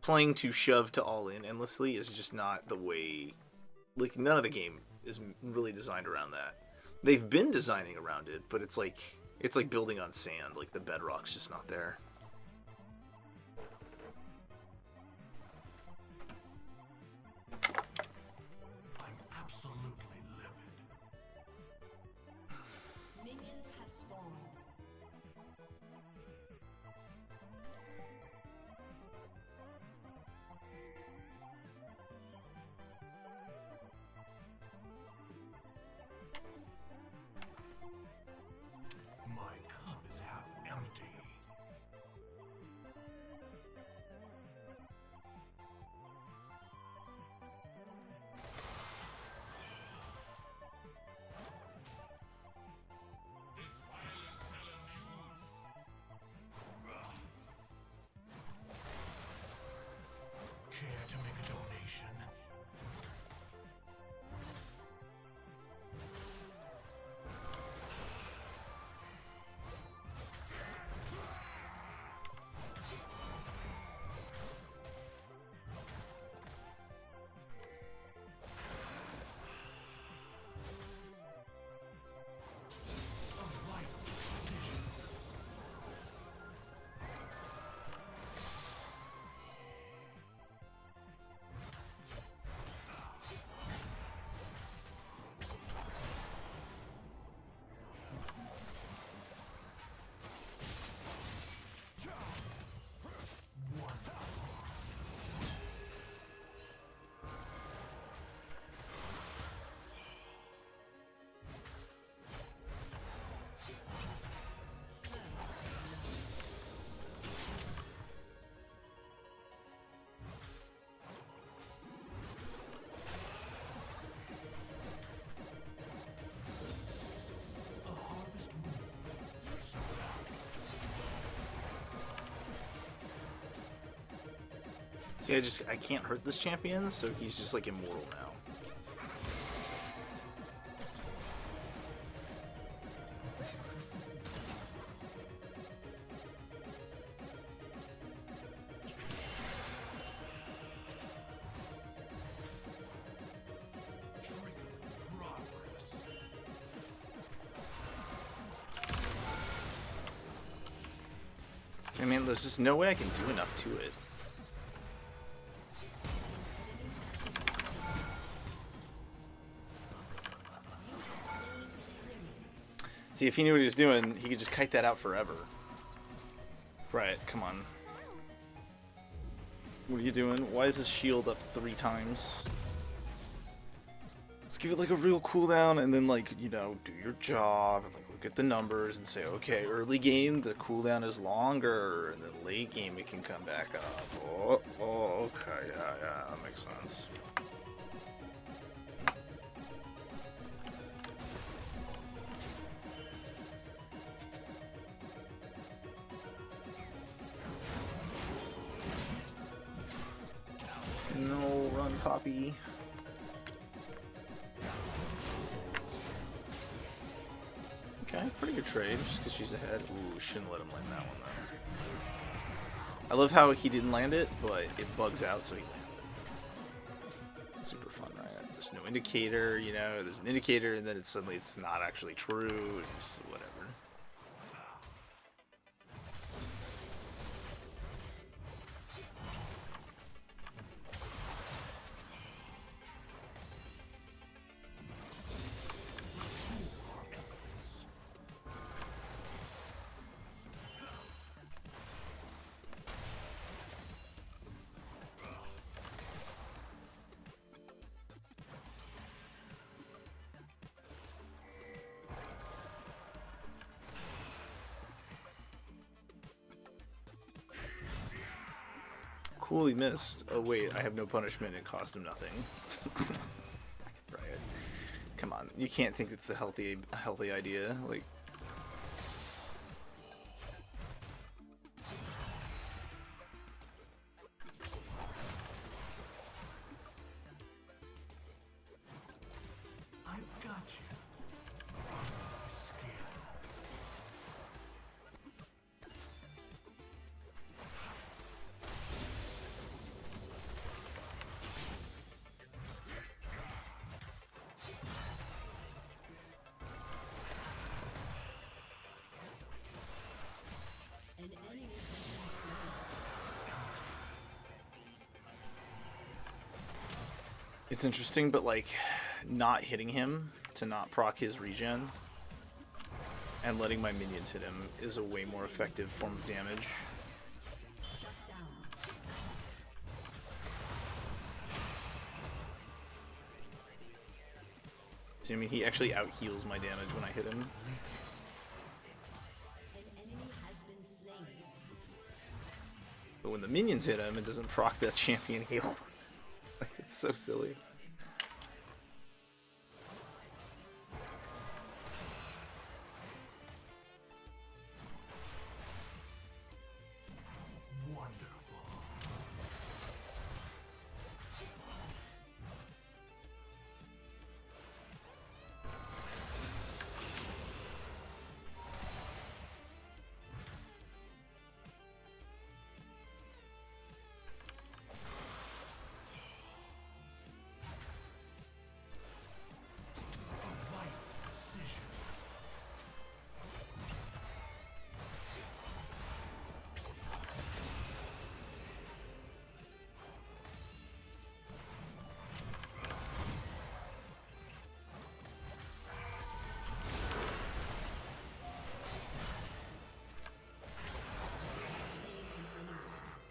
Playing to shove to all-in endlessly is just not the way... Like, none of the game is really designed around that. They've been designing around it, but it's like building on sand. Like, the bedrock's just not there. I'm absolutely livid. Minions have spawned. My cup is half empty. Care to make a donation? See, I can't hurt this champion, so he's just like immortal now. I mean, there's just no way I can do enough to it. See, if he knew what he was doing, he could just kite that out forever. Right, come on. What are you doing? Why is his shield up 3 times? Let's give it like a real cooldown and then like, you know, do your job and like look at the numbers and say, okay, early game the cooldown is longer and then late game it can come back up. Oh, okay, yeah, that makes sense. No, run, Poppy. Okay, pretty good trade, just because she's ahead. Ooh, shouldn't let him land that one, though. I love how he didn't land it, but it bugs out, so he lands it. Super fun, right? There's no indicator, you know, there's an indicator, and then suddenly it's not actually true, it's whatever. Cool, he missed. Oh wait, I have no punishment. It cost him nothing. Right. Come on, you can't think it's a healthy idea. Like, I've got you. Scared. It's interesting, but like not hitting him to not proc his regen and letting my minions hit him is a way more effective form of damage. So, I mean, he actually out heals my damage when I hit him. But when the minions hit him, it doesn't proc that champion heal. Like, it's so silly.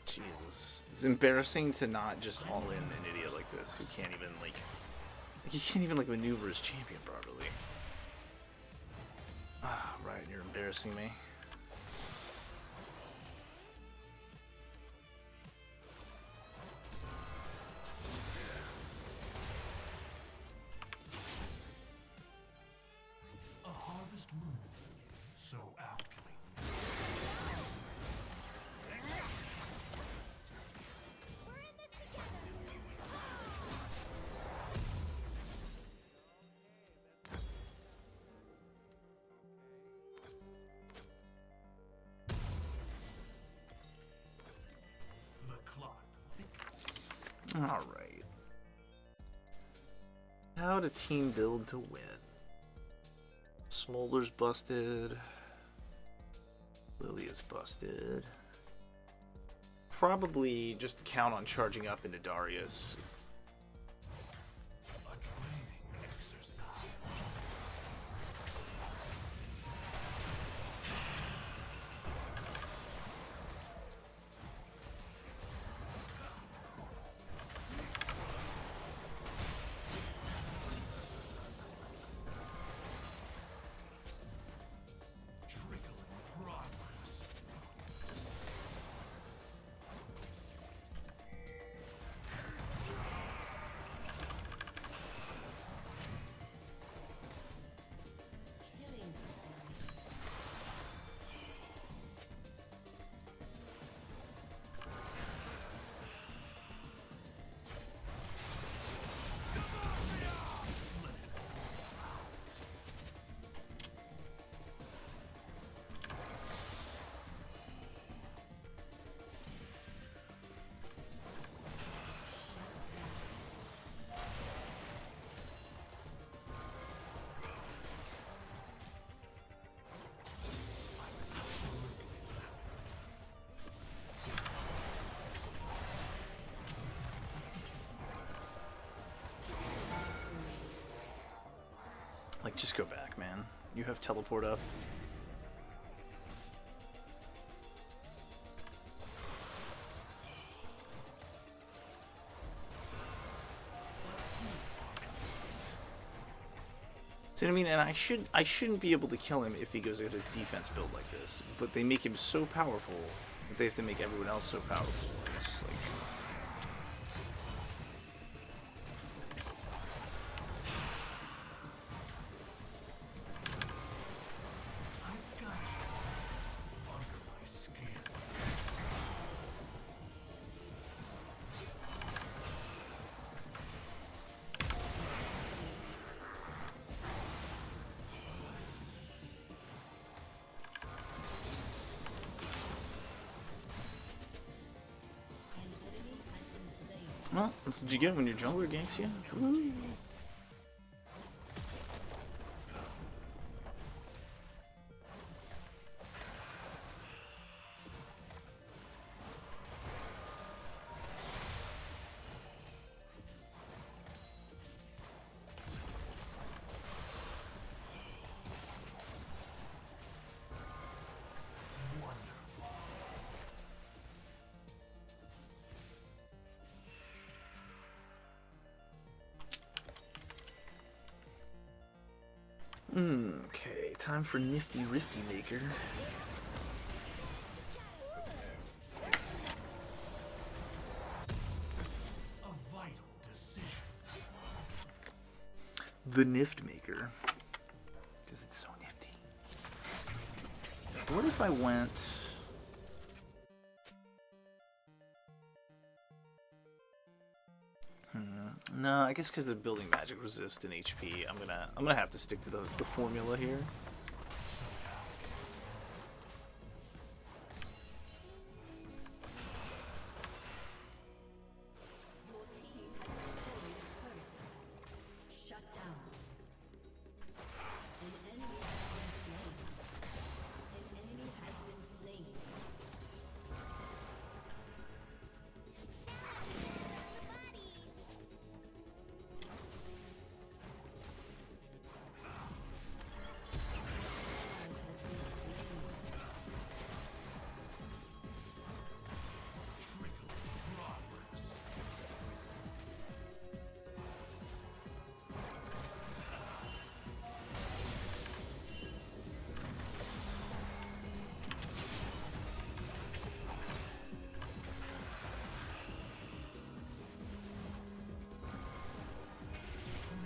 Jesus. It's embarrassing to not just all in an idiot like this who can't even, like, he can't even, like, maneuver his champion properly. Ah, right, you're embarrassing me. A harvest moon, so aptly. The clock. Alright. How to team build to win. Smolder's busted. Lily is busted. Probably just count on charging up into Darius. A training exercise. Trickling progress. Killing spree. Like, just go back, man. You have teleport up. See what I mean? And I shouldn't be able to kill him if he goes at a defense build like this. But they make him so powerful that they have to make everyone else so powerful. It's just like, I've got you under my skin. An enemy has been slain. well, that's what you get when your jungler ganks you. Woo. Okay, time for Nifty Rifty Maker. A vital decision. The Nift Maker. Because it's so nifty. What if I went... No, I guess because they're building magic resist and HP, I'm gonna have to stick to the formula here. Your team has destroyed a turret. Shut down. An enemy has been slain. An enemy has been slain. Has been slain.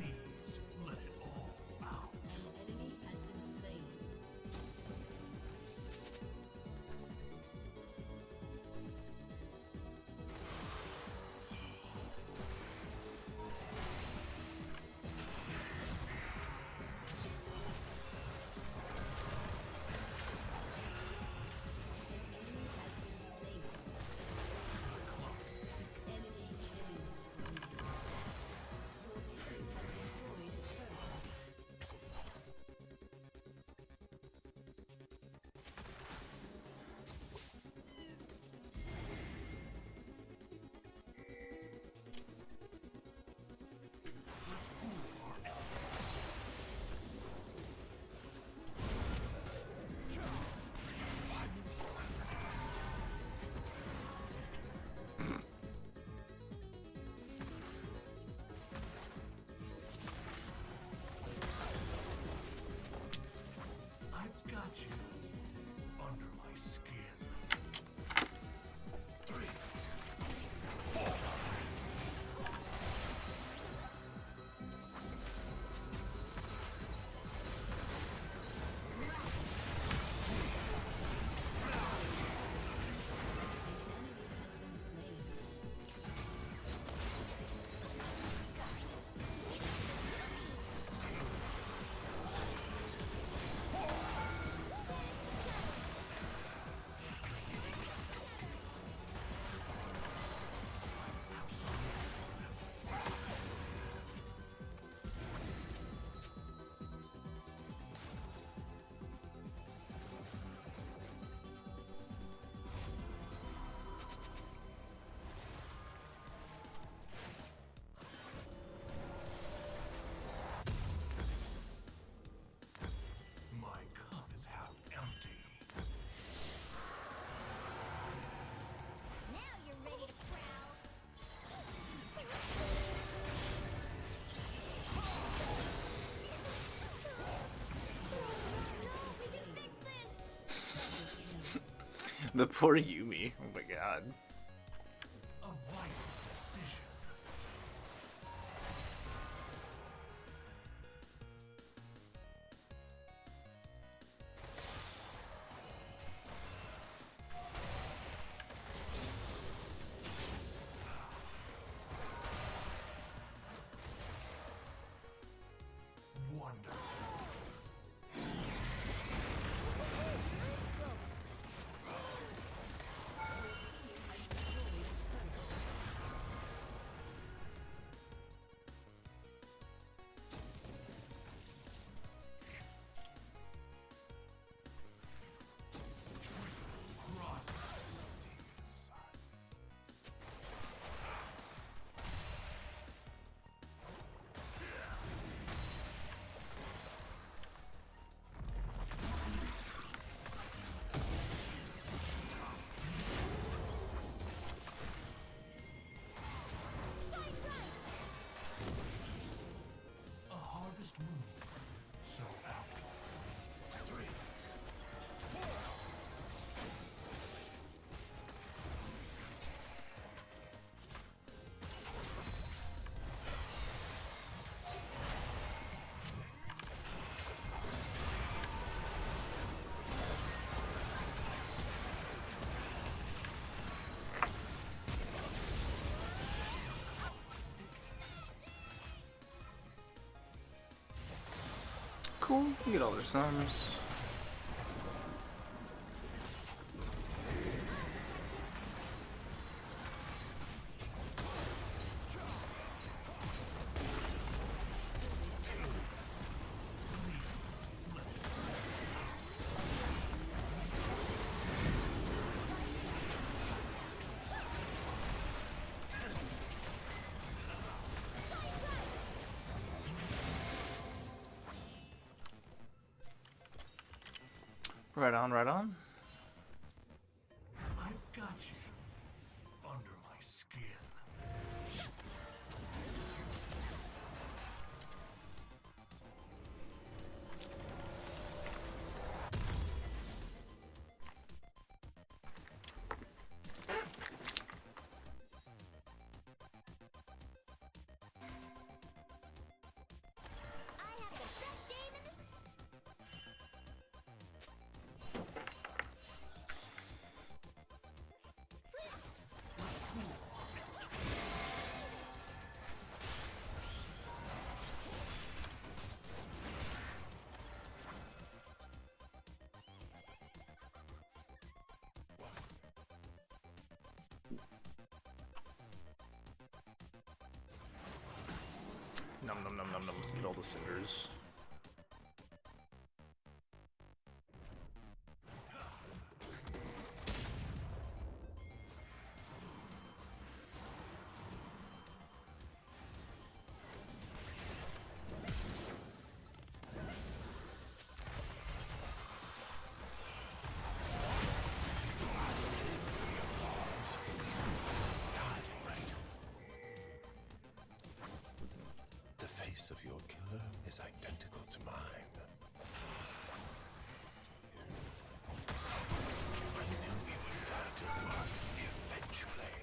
Please let it all out. An enemy has been slain. Enemy has been slain. Enemy killing spree. Your team has destroyed a turret. I've got you under my skin. 3, 4. Enemy has been slain. My cup is half empty. Now you're ready to prowl. We can fix this. The poor Yumi. Oh my god. A vital decision. Wonderful. Has cool. You get all their sums. Right on, right on. I've got you under my skin. I have the best game in the Num num num num num. Get all the cinders. The face of your killer is identical to mine. I knew you would find your mark eventually.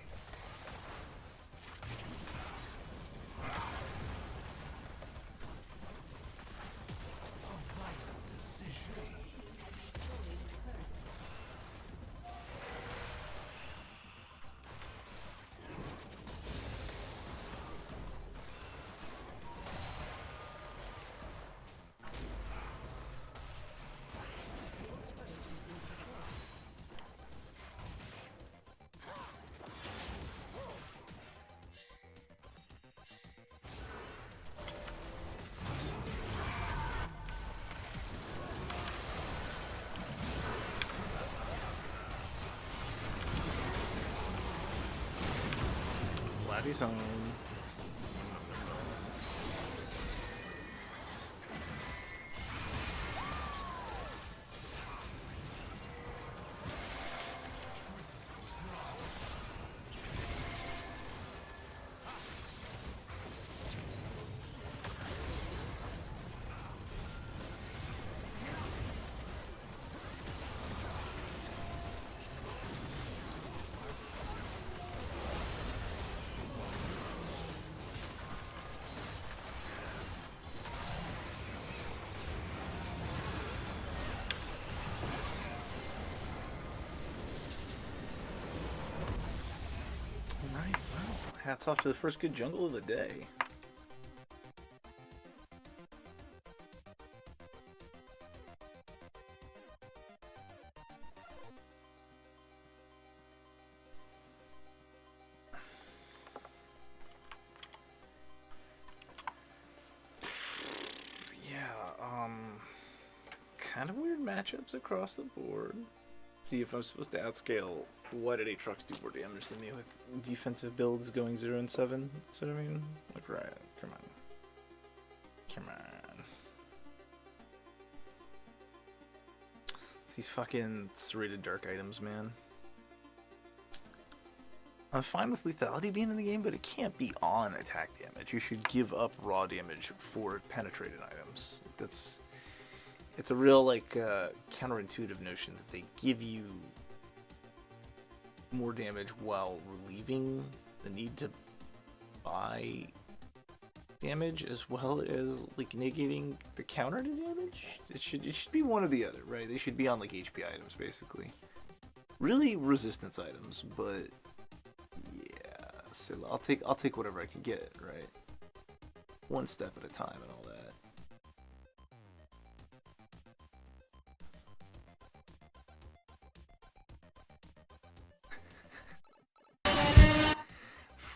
A vital decision. Laddie's home. Alright, well, hats off to the first good jungle of the day. Yeah, kind of weird matchups across the board. See if I'm supposed to outscale what did Aatrox do more damage than me with defensive builds going 0 and 7. So I mean, like right, come on. Come on. It's these fucking serrated dark items, man. I'm fine with lethality being in the game, but it can't be on attack damage. You should give up raw damage for penetrated items. It's a real like counterintuitive notion that they give you more damage while relieving the need to buy damage as well as like negating the counter to damage. It should be one or the other, right? They should be on like HP items basically. Really resistance items, but yeah, so I'll take whatever I can get, right? One step at a time and all that.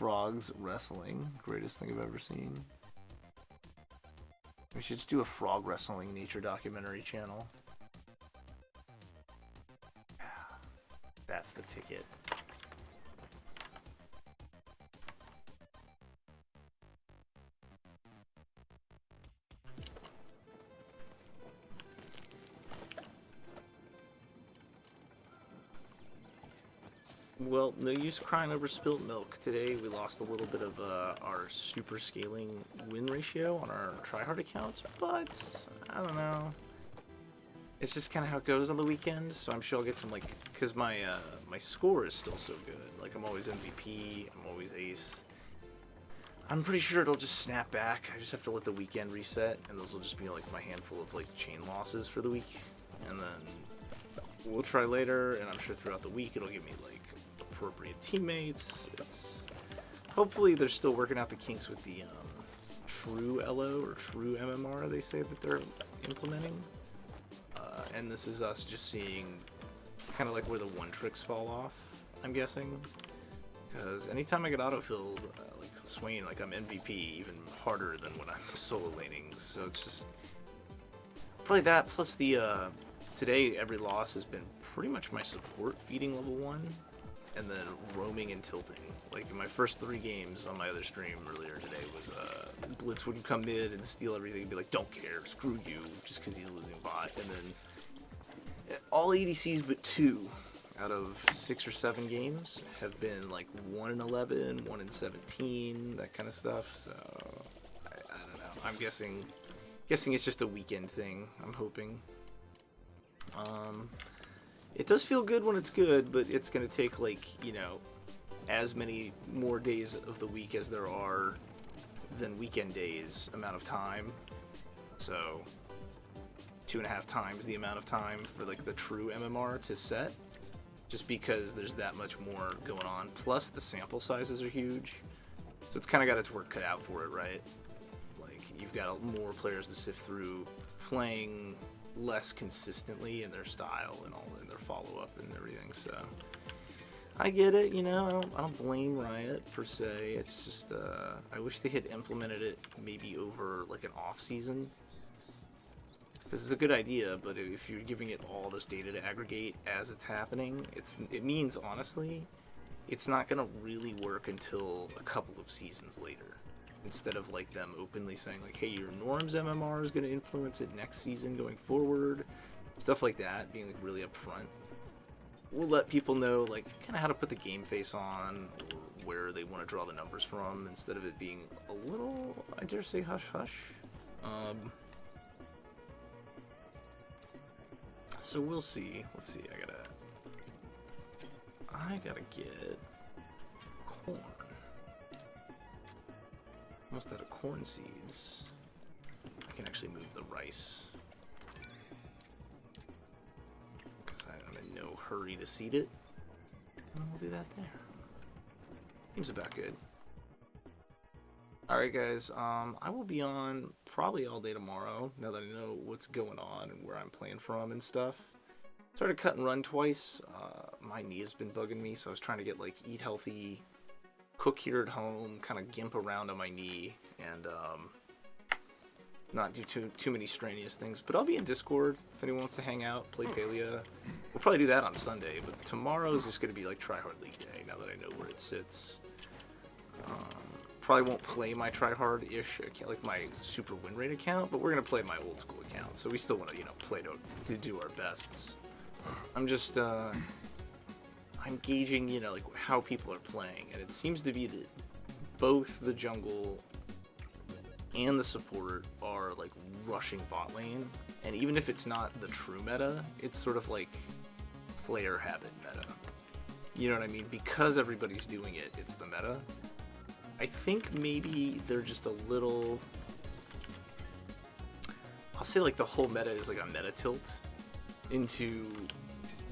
frogs wrestling. Greatest thing I've ever seen. We should just do a frog wrestling nature documentary channel. That's the ticket. Well, no use crying over spilt milk. Today we lost a little bit of our super scaling win ratio on our tryhard account, but I don't know. It's just kind of how it goes on the weekend, so I'm sure I'll get some, like, because my my score is still so good. Like, I'm always MVP, I'm always ace. I'm pretty sure it'll just snap back. I just have to let the weekend reset, and those will just be, like, my handful of, like, chain losses for the week. And then we'll try later, and I'm sure throughout the week it'll give me, like, appropriate teammates. It's hopefully they're still working out the kinks with the true LO or true MMR they say that they're implementing. And this is us just seeing kind of like where the one tricks fall off, I'm guessing. Because anytime I get autofilled, like Swain, like I'm MVP even harder than when I'm solo laning. So it's just probably that plus the today every loss has been pretty much my support feeding level 1 and then roaming and tilting. Like in my first 3 games on my other stream earlier today was Blitz would come in and steal everything and be like, don't care, screw you, just because he's losing bot. And then all ADCs but 2 out of 6 or 7 games have been like 1 in 11, 1 in 17, that kind of stuff. So I don't know. I'm guessing it's just a weekend thing. I'm hoping. It does feel good when it's good, but it's gonna take like, you know, as many more days of the week as there are than weekend days amount of time. So 2.5 times the amount of time for like the true MMR to set, just because there's that much more going on. Plus the sample sizes are huge, so it's kind of got its work cut out for it, right? Like you've got more players to sift through, playing less consistently in their style and all in their follow-up and everything. So I get it, you know. I don't blame Riot per se. It's just I wish they had implemented it maybe over like an off season. This is a good idea, but if you're giving it all this data to aggregate as it's happening, it means, honestly, it's not going to really work until a couple of seasons later. Instead of, like, them openly saying, like, hey, your Norm's MMR is going to influence it next season going forward. Stuff like that, being, like, really upfront. We'll let people know, like, kind of how to put the game face on, or where they want to draw the numbers from, instead of it being a little, I dare say, hush-hush. So we'll see. Let's see. I gotta get corn. Almost out of corn seeds. I can actually move the rice because I'm in no hurry to seed it. And we'll do that there. Seems about good. Alright guys, I will be on probably all day tomorrow, now that I know what's going on and where I'm playing from and stuff. Started cut and run twice. My knee has been bugging me, so I was trying to get like eat healthy, cook here at home, kind of gimp around on my knee, and not do too many strenuous things. But I'll be in Discord if anyone wants to hang out, play Palia. We'll probably do that on Sunday, but tomorrow is just going to be like Tryhard League Day, now that I know where it sits. Probably won't play my tryhard-ish account, like my super win rate account, but we're gonna play my old school account. So we still want to, you know, play to do our bests. I'm just, I'm gauging, you know, like how people are playing, and it seems to be that both the jungle and the support are like rushing bot lane, and even if it's not the true meta, it's sort of like player habit meta. You know what I mean? Because everybody's doing it, it's the meta. I think maybe they're just a little, I'll say like the whole meta is like a meta tilt into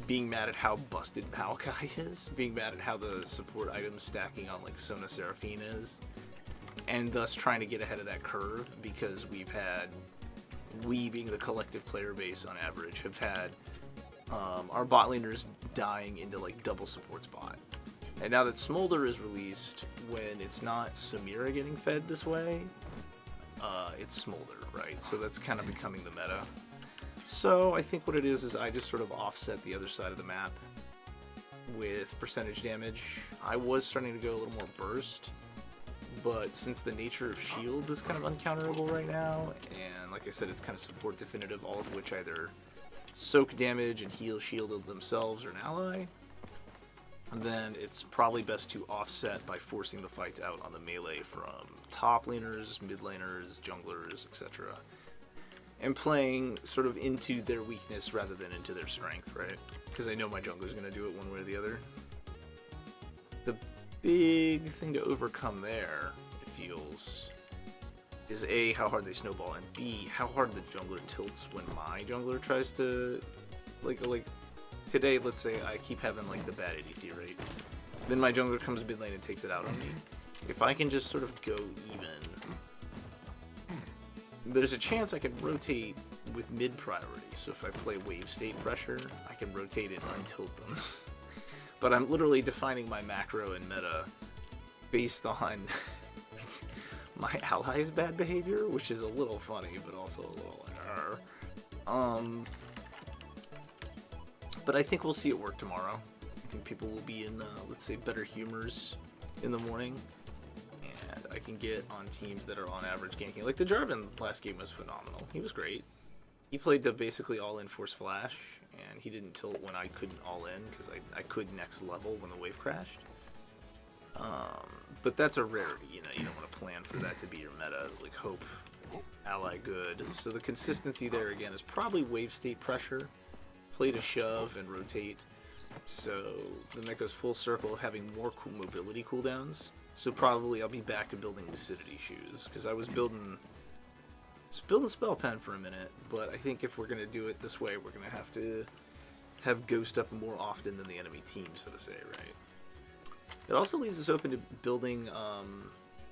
being mad at how busted Maokai is, being mad at how the support items stacking on like Sona Seraphine is, and thus trying to get ahead of that curve, because we being the collective player base on average have had our bot laners dying into like double support spot. And now that Smolder is released, when it's not Samira getting fed this way, it's Smolder, right? So that's kind of becoming the meta. So I think what it is I just sort of offset the other side of the map with percentage damage. I was starting to go a little more burst, but since the nature of shield is kind of uncounterable right now, and like I said, it's kind of support definitive, all of which either soak damage and heal shielded themselves or an ally, then it's probably best to offset by forcing the fights out on the melee from top laners, mid laners, junglers, etc. And playing sort of into their weakness rather than into their strength, right? Because I know my jungler's going to do it one way or the other. The big thing to overcome there, it feels, is A, how hard they snowball, and B, how hard the jungler tilts when my jungler tries to, like today, let's say I keep having like the bad ADC rate. Then my jungler comes mid lane and takes it out on me. If I can just sort of go even, there's a chance I can rotate with mid priority. So if I play wave state pressure, I can rotate and untilt them. But I'm literally defining my macro and meta based on my allies' bad behavior, which is a little funny, but also a little like, But I think we'll see it work tomorrow. I think people will be in, let's say, better humors in the morning. And I can get on teams that are on average ganking. Like the Jarvan last game was phenomenal. He was great. He played the basically all-in force flash, and he didn't tilt when I couldn't all-in, because I could next level when the wave crashed. But that's a rarity, you know, you don't want to plan for that to be your meta, it's like hope, ally good. So the consistency there again is probably wave state pressure, play to shove and rotate. So then that goes full circle, having more cool mobility cooldowns. So probably I'll be back to building lucidity shoes, because I was building spell pen for a minute, but I think if we're going to do it this way, we're going to have ghost up more often than the enemy team, so to say, right? It also leaves us open to building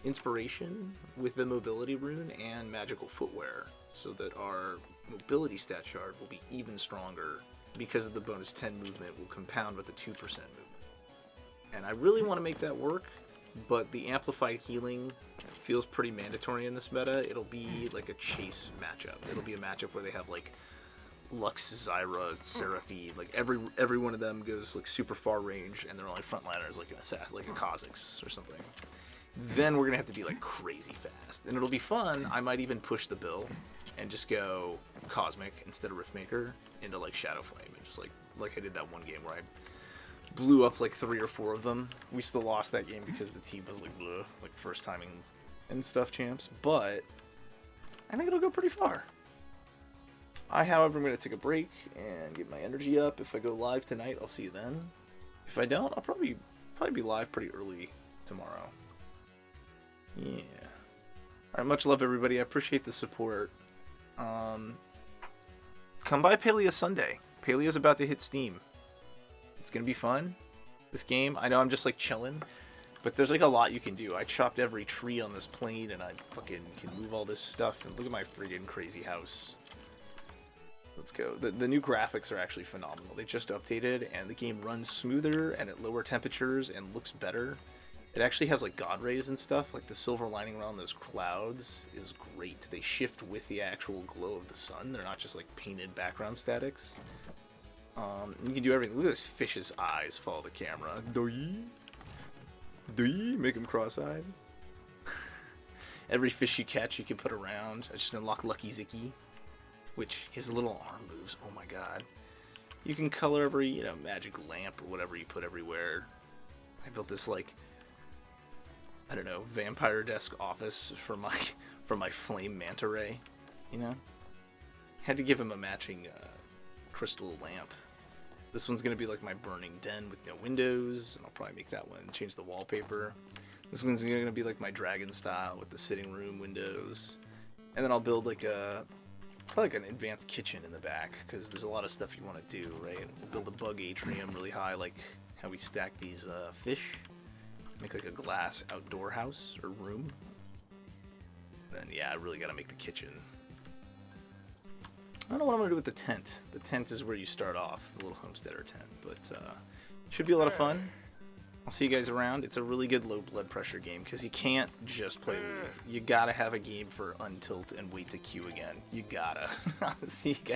inspiration with the mobility rune and magical footwear, so that our mobility stat shard will be even stronger because of the bonus 10 movement will compound with the 2% movement. And I really want to make that work, but the amplified healing feels pretty mandatory in this meta. It'll be like a chase matchup. It'll be a matchup where they have like Lux, Zyra, Seraphine, like every one of them goes like super far range, and they're only frontliners like an assassin, like a Kha'Zix or something. Then we're gonna have to be like crazy fast, and it'll be fun. I might even push the bill and just go Cosmic instead of Riftmaker into like Shadow Flame, and just like I did that one game where I blew up like 3 or 4 of them. We still lost that game because the team was like bleh, like first timing and stuff champs, but I think it'll go pretty far. However, I'm going to take a break and get my energy up. If I go live tonight, I'll see you then. If I don't, I'll probably be live pretty early tomorrow. Yeah. Alright, much love, everybody. I appreciate the support. Come by Palea Sunday. Palea's about to hit Steam. It's going to be fun. This game, I know I'm just like chilling, but there's like a lot you can do. I chopped every tree on this plane, and I fucking can move all this stuff. And look at my friggin' crazy house. Let's go. The new graphics are actually phenomenal. They just updated, and the game runs smoother and at lower temperatures and looks better. It actually has like god rays and stuff. Like the silver lining around those clouds is great. They shift with the actual glow of the sun. They're not just like painted background statics. You can do everything. Look at this fish's eyes follow the camera. Doi. Doi. Make him cross-eyed. Every fish you catch, you can put around. I just unlock Lucky Zicky, which his little arm moves. Oh my god. You can color every, you know, magic lamp or whatever you put everywhere. I built this like, I don't know, vampire-esque office for my flame manta ray, you know? Had to give him a matching crystal lamp. This one's gonna be like my burning den with no windows, and I'll probably make that one, change the wallpaper. This one's gonna be like my dragon style with the sitting room windows. And then I'll build like probably like an advanced kitchen in the back, because there's a lot of stuff you want to do, right? We'll build a bug atrium really high, like how we stack these fish. Make like a glass outdoor house or room. Then yeah, I really gotta make the kitchen. I don't know what I'm gonna do with the tent. The tent is where you start off, the little homesteader tent, but should be a lot of fun. I'll see you guys around. It's a really good low blood pressure game because you can't just play League. You gotta have a game for untilt and wait to queue again. You gotta. See you guys.